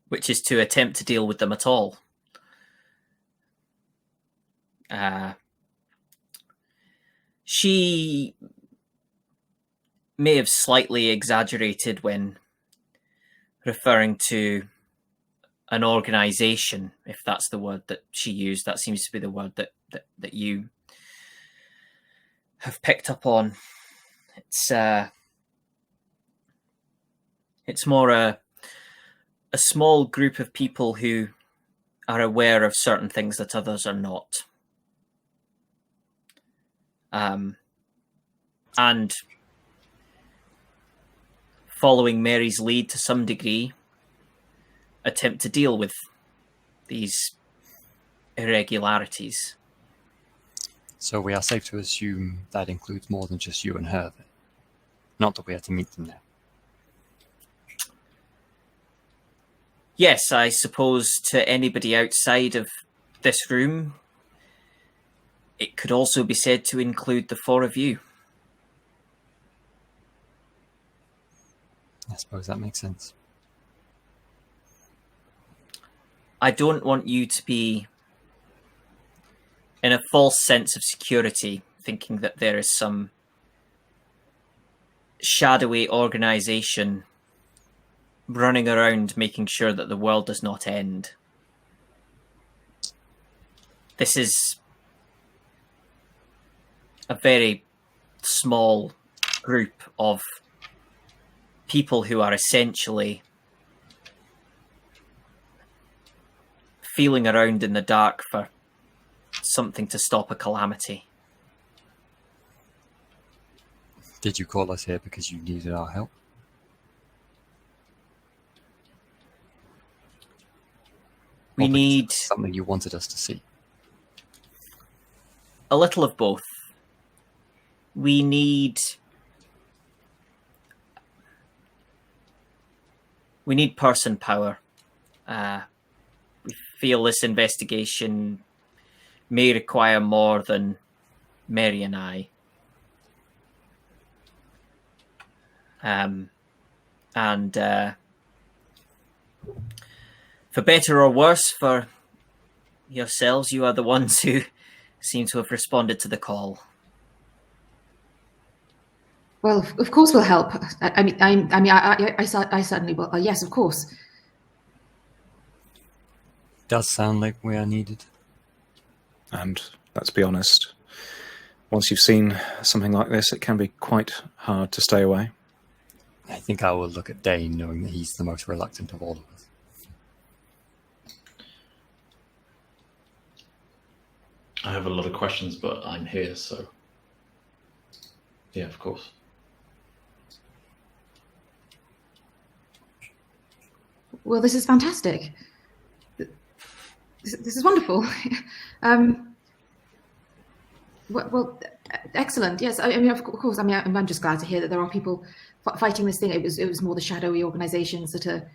which is to attempt to deal with them at all. She may have slightly exaggerated when referring to an organization, if that's the word that she used. That seems to be the word that you have picked up on. It's more a small group of people who are aware of certain things that others are not. And following Mary's lead to some degree, attempt to deal with these irregularities. So we are safe to assume that includes more than just you and her, then? Not that we had to meet them there. Yes, I suppose to anybody outside of this room, it could also be said to include the four of you. I suppose that makes sense. I don't want you to be in a false sense of security, thinking that there is some shadowy organization running around making sure that the world does not end. This is a very small group of people who are essentially feeling around in the dark for something to stop a calamity. Did you call us here because you needed our help? We need something you wanted us to see. A little of both. We need person power. We feel this investigation may require more than Mary and I. And for better or worse, for yourselves, you are the ones who seem to have responded to the call. Well, of course we'll help. I certainly will. Yes, of course. Does sound like we are needed. And let's be honest, once you've seen something like this, it can be quite hard to stay away. I think I will look at Dane, knowing that he's the most reluctant of all of us. I have a lot of questions, but I'm here, so yeah, of course. Well, this is fantastic. This is wonderful. Well, excellent. Yes, I mean, of course. I mean, I'm just glad to hear that there are people fighting this thing. It was more the shadowy organisations that are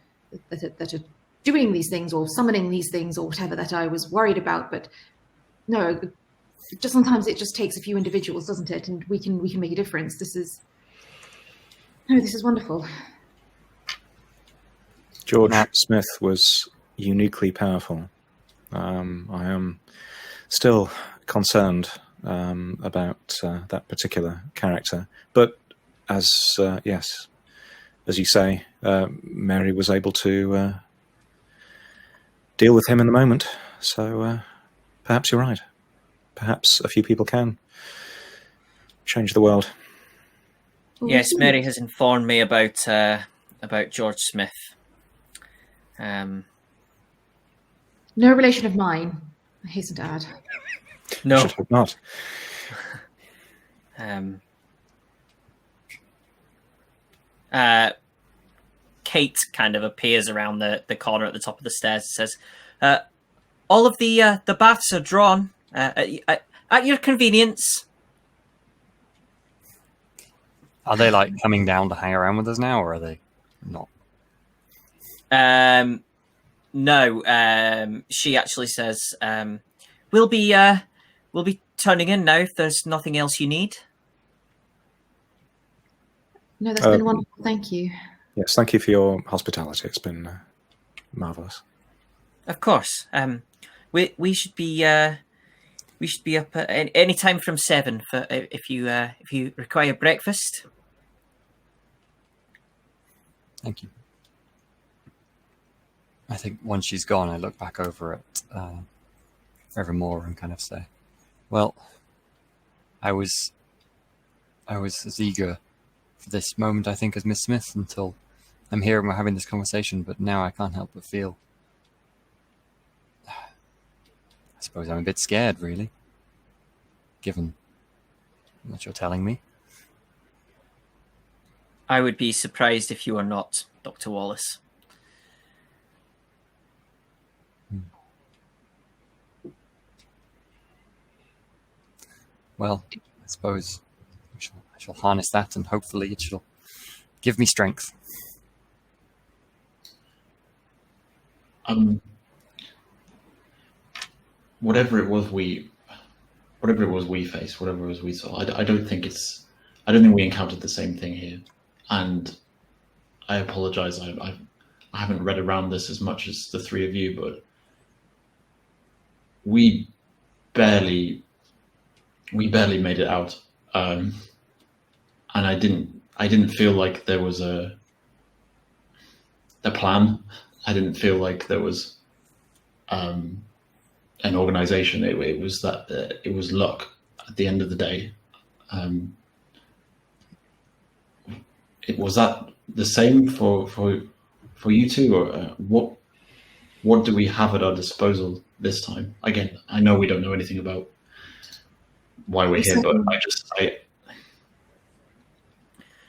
doing these things or summoning these things or whatever that I was worried about. But no, just sometimes it just takes a few individuals, doesn't it? And we can make a difference. This is wonderful. George Smith was uniquely powerful. I am still concerned about that particular character, but as you say, Mary was able to deal with him in the moment. So perhaps you're right. Perhaps a few people can change the world. Yes, Mary has informed me about George Smith. No relation of mine, I hasten to add. No. Should hope not. Kate kind of appears around the corner at the top of the stairs and says, all of the baths are drawn at your convenience. Are they like coming down to hang around with us now, or are they not? No. She actually says, we'll be turning in now if there's nothing else you need. No, that's been wonderful. Thank you. Yes, thank you for your hospitality. It's been marvelous. Of course. We should be up at any time from 7 for if you require breakfast. Thank you. I think once she's gone, I look back over at Evermore and kind of say, well, I was as eager for this moment, I think, as Miss Smith until I'm here and we're having this conversation, but now I can't help but feel, I suppose I'm a bit scared, really, given what you're telling me. I would be surprised if you are not, Dr. Wallace. Well, I suppose I shall harness that, and hopefully it shall give me strength. Whatever it was we faced, whatever it was we saw, I don't think we encountered the same thing here. And I apologize. I haven't read around this as much as the three of you, but we barely made it out. And I didn't feel like there was a plan. I didn't feel like there was an organization. It was that it was luck at the end of the day. Was that the same for you two, or what do we have at our disposal this time? Again, I know we don't know anything about why we're here, but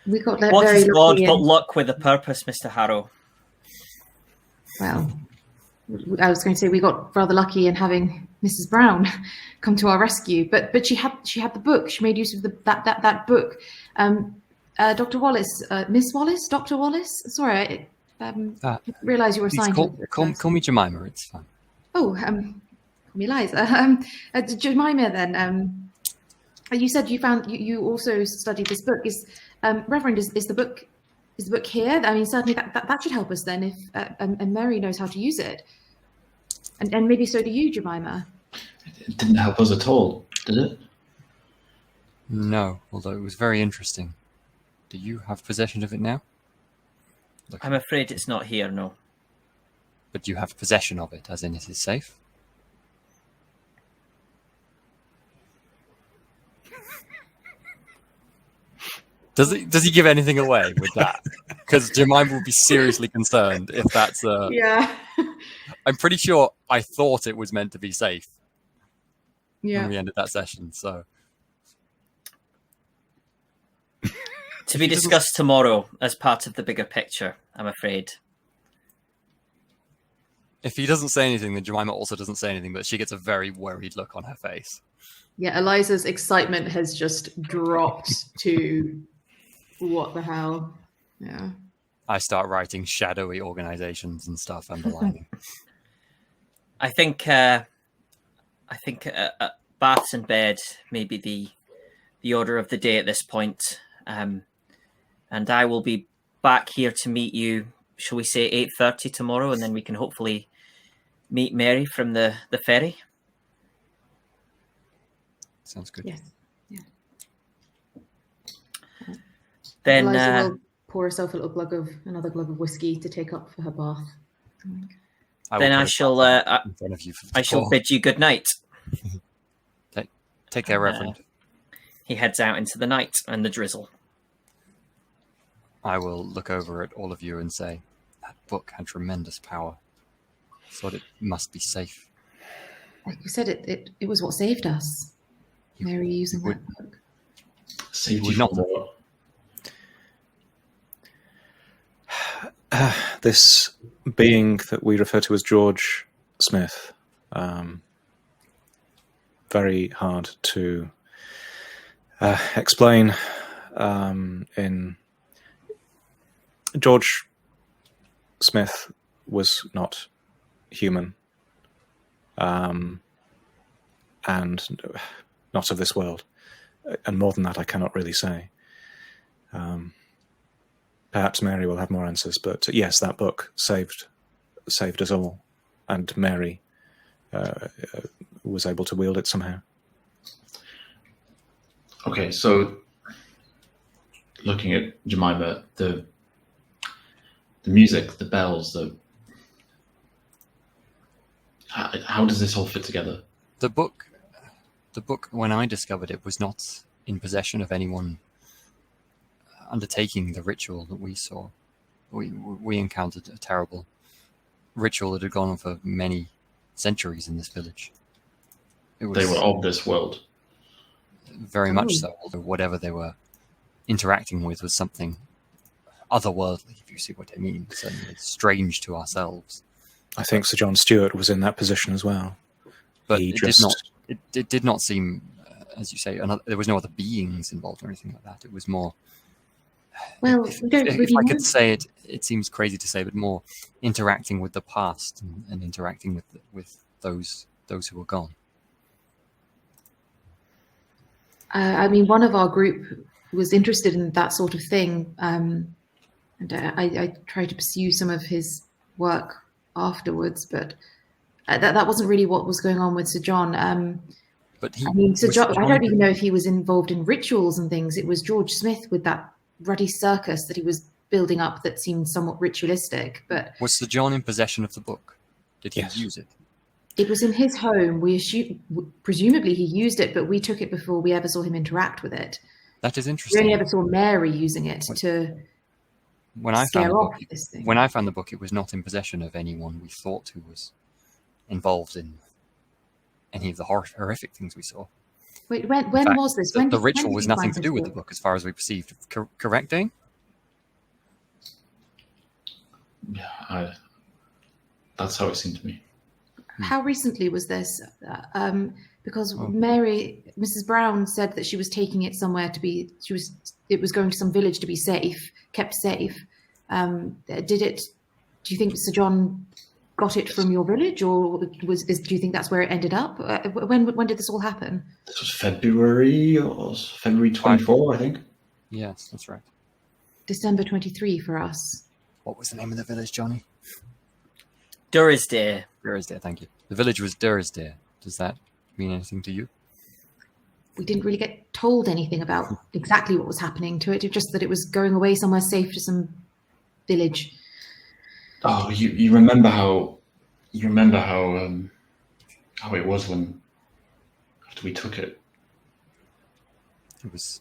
we got that what very is God lucky but luck with a purpose, Mr. Harrow? Well, I was going to say we got rather lucky in having Mrs. Brown come to our rescue, but she had the book. She made use of that book. Dr. Wallace, Miss Wallace, Dr. Wallace. Sorry, I didn't realise you were assigned. Call me Jemima. It's fine. Oh, call me Liza. Jemima. Then, you said you also studied this book. Reverend, is the book here? I mean, certainly that should help us then. If and Mary knows how to use it, and maybe so do you, Jemima. It didn't help us at all, did it? No, although it was very interesting. Do you have possession of it now? Look, I'm afraid it's not here, no. but you have possession of it, as in it is safe? Does he give anything away with that? Because Jemima will be seriously concerned if that's Yeah. I'm pretty sure I thought it was meant to be safe Yeah. when we ended that session, so... To be discussed tomorrow as part of the bigger picture, I'm afraid. If he doesn't say anything, then Jemima also doesn't say anything, but she gets a very worried look on her face. Yeah, Eliza's excitement has just dropped to what the hell? Yeah. I start writing shadowy organizations and stuff underlining. I think baths and bed may be the order of the day at this point. And I will be back here to meet you, shall we say 8:30 tomorrow, and then we can hopefully meet Mary from the ferry. Sounds good. Yes. Yeah. Then Eliza will pour herself another glug of whiskey to take up for her bath. I shall in front of you for the I shall call. bid you good night. Take care, Reverend. He heads out into the night and the drizzle. I will look over at all of you and say, that book had tremendous power. thought it must be safe. Like you said, it was what saved us. Mary using that book. Saved you would not- from what? This being that we refer to as George Smith, very hard to explain. In George Smith was not human, and not of this world. And more than that, I cannot really say. Perhaps Mary will have more answers, but yes, that book saved us all, and Mary was able to wield it somehow. Okay, so looking at Jemima, the music, the bells, how does this all fit together? The book, when I discovered it, was not in possession of anyone undertaking the ritual that we saw. We encountered a terrible ritual that had gone on for many centuries in this village. It was They were of this world. very much so, although whatever they were interacting with was something otherworldly, if you see what I mean, certainly strange to ourselves. I think Sir John Stewart was in that position as well. But He it just- did not seem, as you say, there was no other beings involved or anything like that. It was more, Well, if we don't really I know. could say it, it seems crazy to say, but more interacting with the past and interacting with those who were gone. I mean, one of our group was interested in that sort of thing, and I tried to pursue some of his work afterwards, but that wasn't really what was going on with Sir John. But he, I mean, Sir was John, I John- don't even know if he was involved in rituals and things. It was George Smith with that ruddy circus that he was building up that seemed somewhat ritualistic, but Was Sir John in possession of the book? Did he Yes. use it? it was in his home. We assume, presumably he used it, but we took it before we ever saw him interact with it. That is We interesting. only ever saw Mary using it to When I found scare the book, off this thing. when I found the book, it was not in possession of anyone we thought who was involved in any of the horrific things we saw. Wait, In when fact, was this? The, When the did- when ritual did was you nothing find to this do with the book, as far as we perceived. Correct, Dane? Yeah, that's how it seemed to me. How recently was this? Because Oh. Mrs. Brown said that she was taking it somewhere to be. It was going to some village to be safe, kept safe. Did it? Do you think Sir John got it from your village, or do you think that's where it ended up? When did this all happen? This was February 24, I think. Yes, that's right. December 23 for us. What was the name of the village, Johnny? Durisdeer. Durisdeer, thank you. The village was Durisdeer. Does that mean anything to you? We didn't really get told anything about exactly what was happening to it. It's just that it was going away somewhere safe to some village. Oh, you remember how how it was when after we took it. It was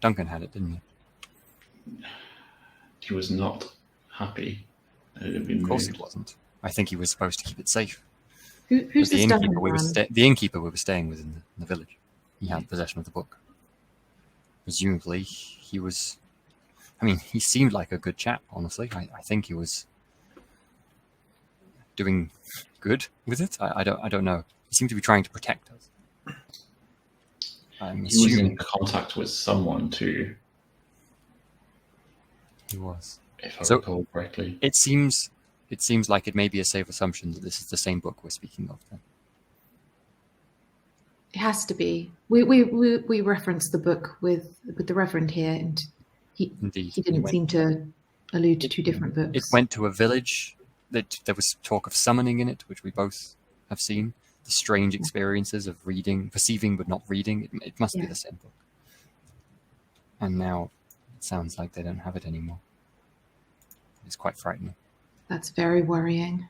Duncan had it, didn't he? He was not happy. It had been Of course moved. he wasn't. I think he was supposed to keep it safe. Who's But this Duncan man? the innkeeper we were staying with in the village, he had possession of the book. Presumably, he was. I mean, he seemed like a good chap. Honestly, I think he was doing good with it. I don't know. He seemed to be trying to protect us. I'm He was in assuming contact with someone too, he was. if I So- recall correctly. It seems like it may be a safe assumption that this is the same book we're speaking of. Then. It has to be. We referenced the book with the Reverend here, and Indeed, he didn't seem to allude to two different books. It went to a village that there was talk of summoning in it, which we both have seen. The strange experiences of reading, perceiving but not reading. It must be Yeah. the same book. And now it sounds like they don't have it anymore. It's quite frightening. That's very worrying.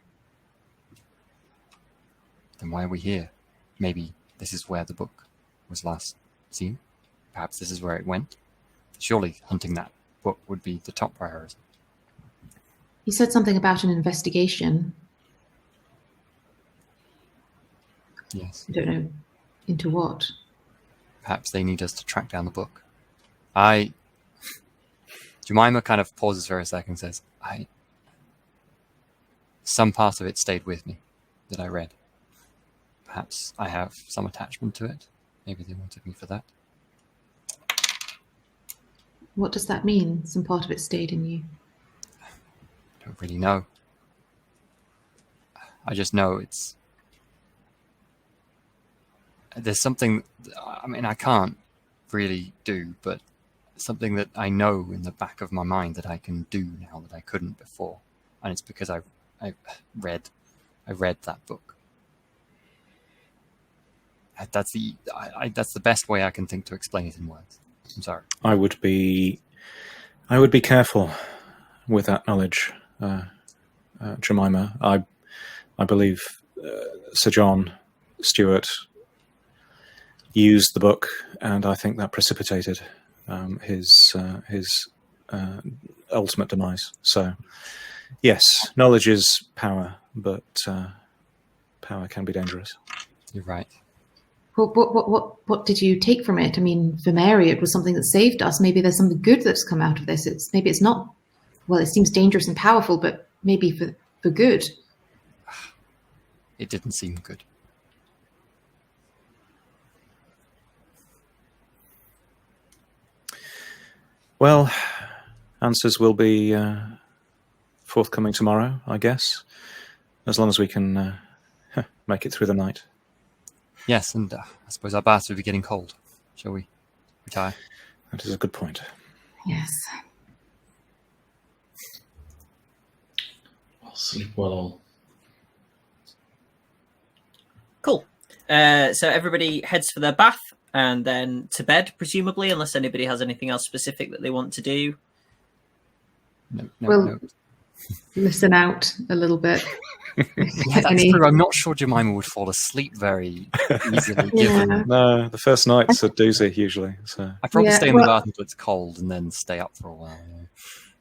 Then why are we here? Maybe this is where the book was last seen. Perhaps this is where it went. Surely hunting that book would be the top priority. He said something about an investigation. Yes. I don't know into what. Perhaps they need us to track down the book. Jemima kind of pauses for a second and says, some part of it stayed with me that I read. Perhaps I have some attachment to it. Maybe they wanted me for that. What does that mean? Some part of it stayed in you. I don't really know. I just know there's something, I mean, I can't really do, but something that I know in the back of my mind that I can do now that I couldn't before. And it's because I read that book. That's the best way I can think to explain it in words. I'm sorry. I would be careful with that knowledge, Jemima. I believe Sir John Stewart used the book, and I think that precipitated his ultimate demise. So, yes, knowledge is power, but power can be dangerous. You're right. What did you take from it? I mean, for Mary, it was something that saved us. Maybe there's something good that's come out of this. Maybe it's not. Well, it seems dangerous and powerful, but maybe for good. It didn't seem good. Well, answers will be forthcoming tomorrow, I guess, as long as we can make it through the night. Yes, and I suppose our baths will be getting cold. Shall we retire? That is a good point. Yes. I'll sleep well. Cool. So everybody heads for their bath and then to bed, presumably, unless anybody has anything else specific that they want to do. No. Listen out a little bit. Yeah, that's true. I'm not sure Jemima would fall asleep very easily. Given No, the first night's a doozy usually. So I probably stay in the bath until it's cold and then stay up for a while.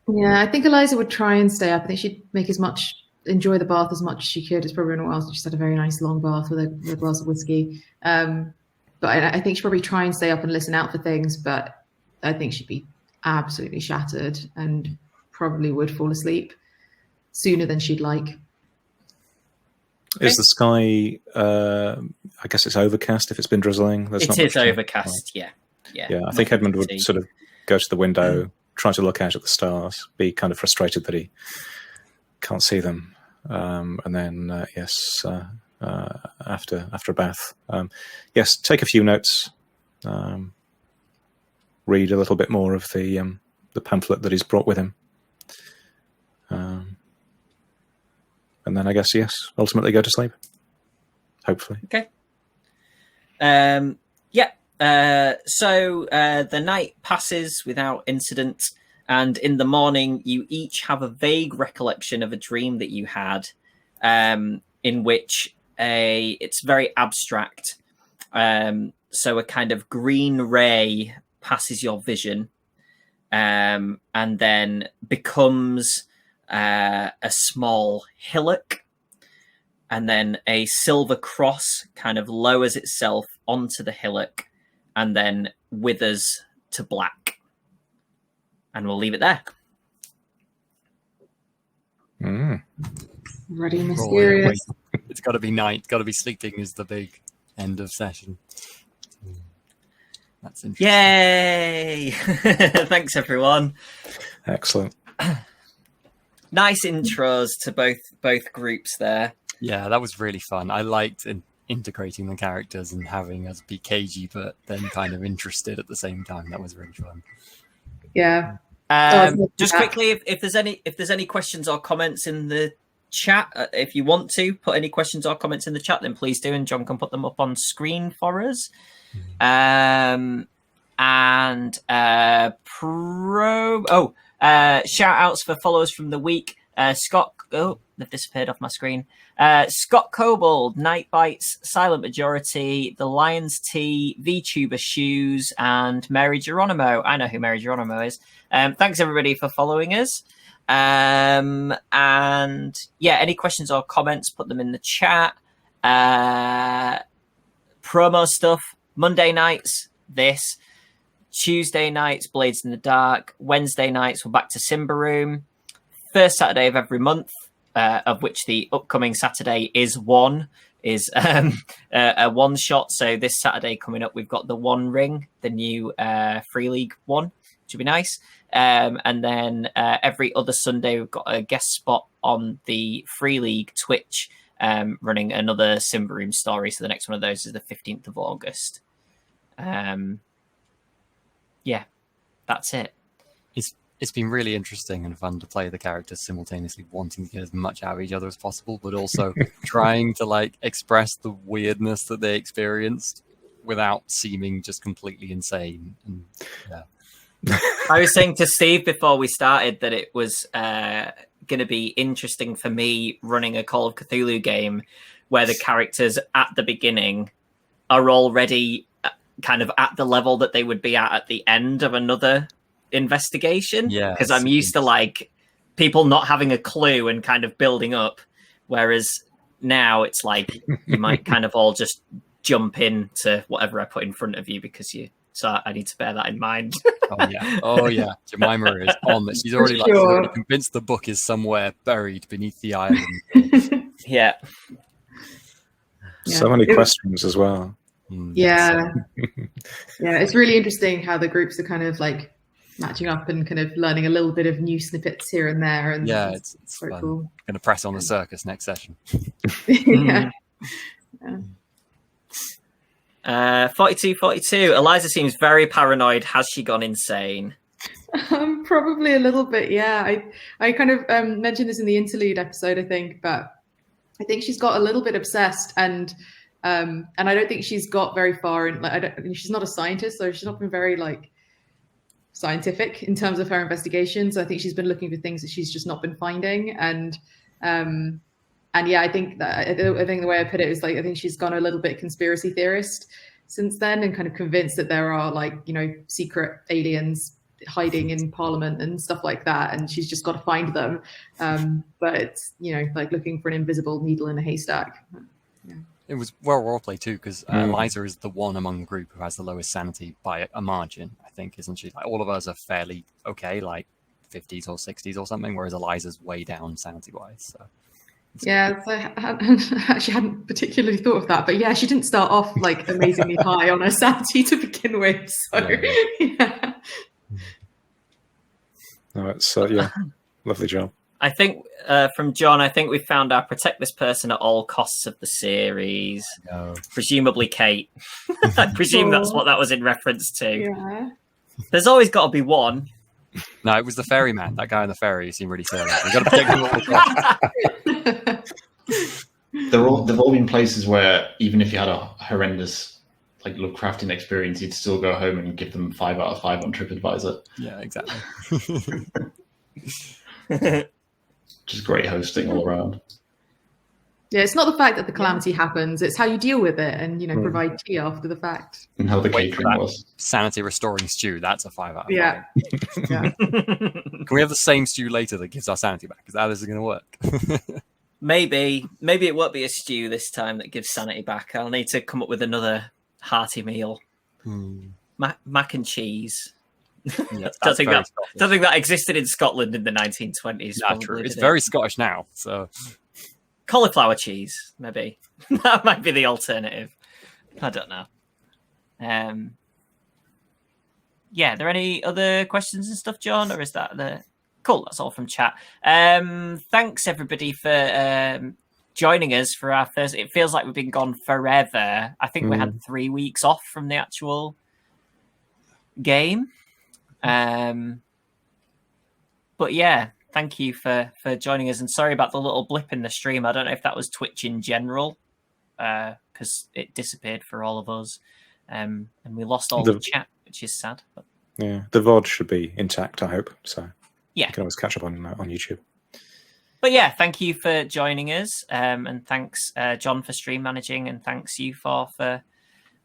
Yeah, I think Eliza would try and stay up. I think she'd enjoy the bath as much as she could. It's probably been a while since she's had a very nice long bath with a glass of whiskey. But I think she'd probably try and stay up and listen out for things. But I think she'd be absolutely shattered and probably would fall asleep sooner than she'd like. Is the sky, I guess it's overcast if it's been drizzling? It is overcast, yeah. Yeah, I think Edmund would sort of go to the window, try to look out at the stars, be kind of frustrated that he can't see them. And then, after a bath, take a few notes, read a little bit more of the pamphlet that he's brought with him. And then I guess, ultimately go to sleep. Hopefully. Okay. So the night passes without incident, and in the morning you each have a vague recollection of a dream that you had, in which it's very abstract. So a kind of green ray passes your vision, and then becomes a small hillock, and then a silver cross kind of lowers itself onto the hillock and then withers to black. And we'll leave it there. Ready, mysterious. It's got to be night. Got to be sleeping is the big end of session. That's interesting. Yay! Thanks, everyone. Excellent. Nice intros to both groups there. Yeah, that was really fun. I liked integrating the characters and having us be cagey, but then kind of interested at the same time. That was really fun. Yeah. Just quickly, if there's any questions or comments in the chat, if you want to put any questions or comments in the chat, then please do, and John can put them up on screen for us. Shout outs for followers from the week. Scott, they've disappeared off my screen. Scott Kobold, Night Bites, Silent Majority, The Lion's Tea, VTuber Shoes, and Mary Geronimo. I know who Mary Geronimo is. Thanks everybody for following us. And yeah, any questions or comments, put them in the chat. promo stuff. Monday nights, this. Tuesday nights, Blades in the Dark. Wednesday nights, we're back to Simba Room. First Saturday of every month, of which the upcoming Saturday is a one shot. So this Saturday coming up, we've got the One Ring, the new Free League one, which would be nice. And then every other Sunday, we've got a guest spot on the Free League Twitch, running another Simba Room story. So the next one of those is the 15th of August. Yeah, that's it. It's been really interesting and fun to play the characters simultaneously wanting to get as much out of each other as possible, but also trying to like express the weirdness that they experienced without seeming just completely insane. And, yeah. I was saying to Steve before we started that it was going to be interesting for me running a Call of Cthulhu game where the characters at the beginning are already kind of at the level that they would be at the end of another investigation. Yeah, because I'm used to like people not having a clue and kind of building up, whereas now it's like you might kind of all just jump into whatever I put in front of you because you. So I need to bear that in mind. Oh yeah. Jemima is on this. She's already she's already convinced the book is somewhere buried beneath the island. Yeah. So many questions as well. Yeah. Yeah, it's really interesting how the groups are kind of like matching up and kind of learning a little bit of new snippets here and there. And yeah, it's quite fun. cool. Going to press on the circus next session. Yeah. 4242. Eliza seems very paranoid. Has she gone insane? Probably a little bit, yeah. I kind of mentioned this in the interlude episode, I think, but I think she's got a little bit obsessed, and I don't think she's got very far. And like, she's not a scientist, so she's not been very like scientific in terms of her investigations. I think she's been looking for things that she's just not been finding, and yeah, I think the way I put it is like I think she's gone a little bit conspiracy theorist since then, and kind of convinced that there are like secret aliens hiding in Parliament and stuff like that, and she's just got to find them. But it's like looking for an invisible needle in a haystack. Yeah. It was well roleplayed too, because Eliza is the one among the group who has the lowest sanity by a margin, I think, isn't she? Like all of us are fairly okay, like 50s or 60s or something, whereas Eliza's way down sanity-wise. So. Yeah, so I actually hadn't particularly thought of that, but yeah, she didn't start off like amazingly high on her sanity to begin with. So yeah. No, it's lovely job. I think from John, I think we found our protect this person at all costs of the series. No. Presumably Kate. I presume that's what that was in reference to. Yeah. There's always got to be one. No, it was the ferryman. That guy on the ferry seemed really silly. We've got to protect him all the time. They've all been places where even if you had a horrendous like Lovecraftian experience, you'd still go home and give them 5 out of 5 on TripAdvisor. Yeah, exactly. Just great hosting all around. Yeah, it's not the fact that the calamity happens; it's how you deal with it and provide tea after the fact. And how the catering was. Sanity restoring stew. That's a 5 out of 5. Yeah. Yeah. Can we have the same stew later that gives our sanity back? Is that how this is going to work? Maybe it won't be a stew this time that gives sanity back. I'll need to come up with another hearty meal. Mac and cheese. Yeah, don't think that existed in Scotland in the 1920s. Not true. It's very Scottish now. So cauliflower cheese, maybe. That might be the alternative. I don't know. Yeah, are there any other questions and stuff, John, or is that the... Cool, that's all from chat. Thanks, everybody, for joining us for our first... It feels like we've been gone forever. I think we had 3 weeks off from the actual game. But yeah, thank you for joining us. And sorry about the little blip in the stream. I don't know if that was Twitch in general, because it disappeared for all of us. And we lost all the chat, which is sad. But... Yeah, the VOD should be intact, I hope. So... Yeah, you can always catch up on YouTube. But yeah, thank you for joining us, and thanks John for stream managing, and thanks you for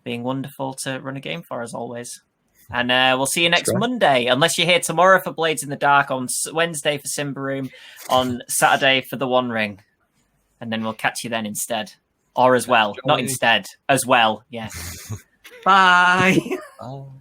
being wonderful to run a game for as always. And we'll see you next Monday, unless you're here tomorrow for Blades in the Dark, on Wednesday for Simba Room, on Saturday for the One Ring, and then we'll catch you then instead. Or as well, not Jonny. instead. As well, yes. Bye. Oh.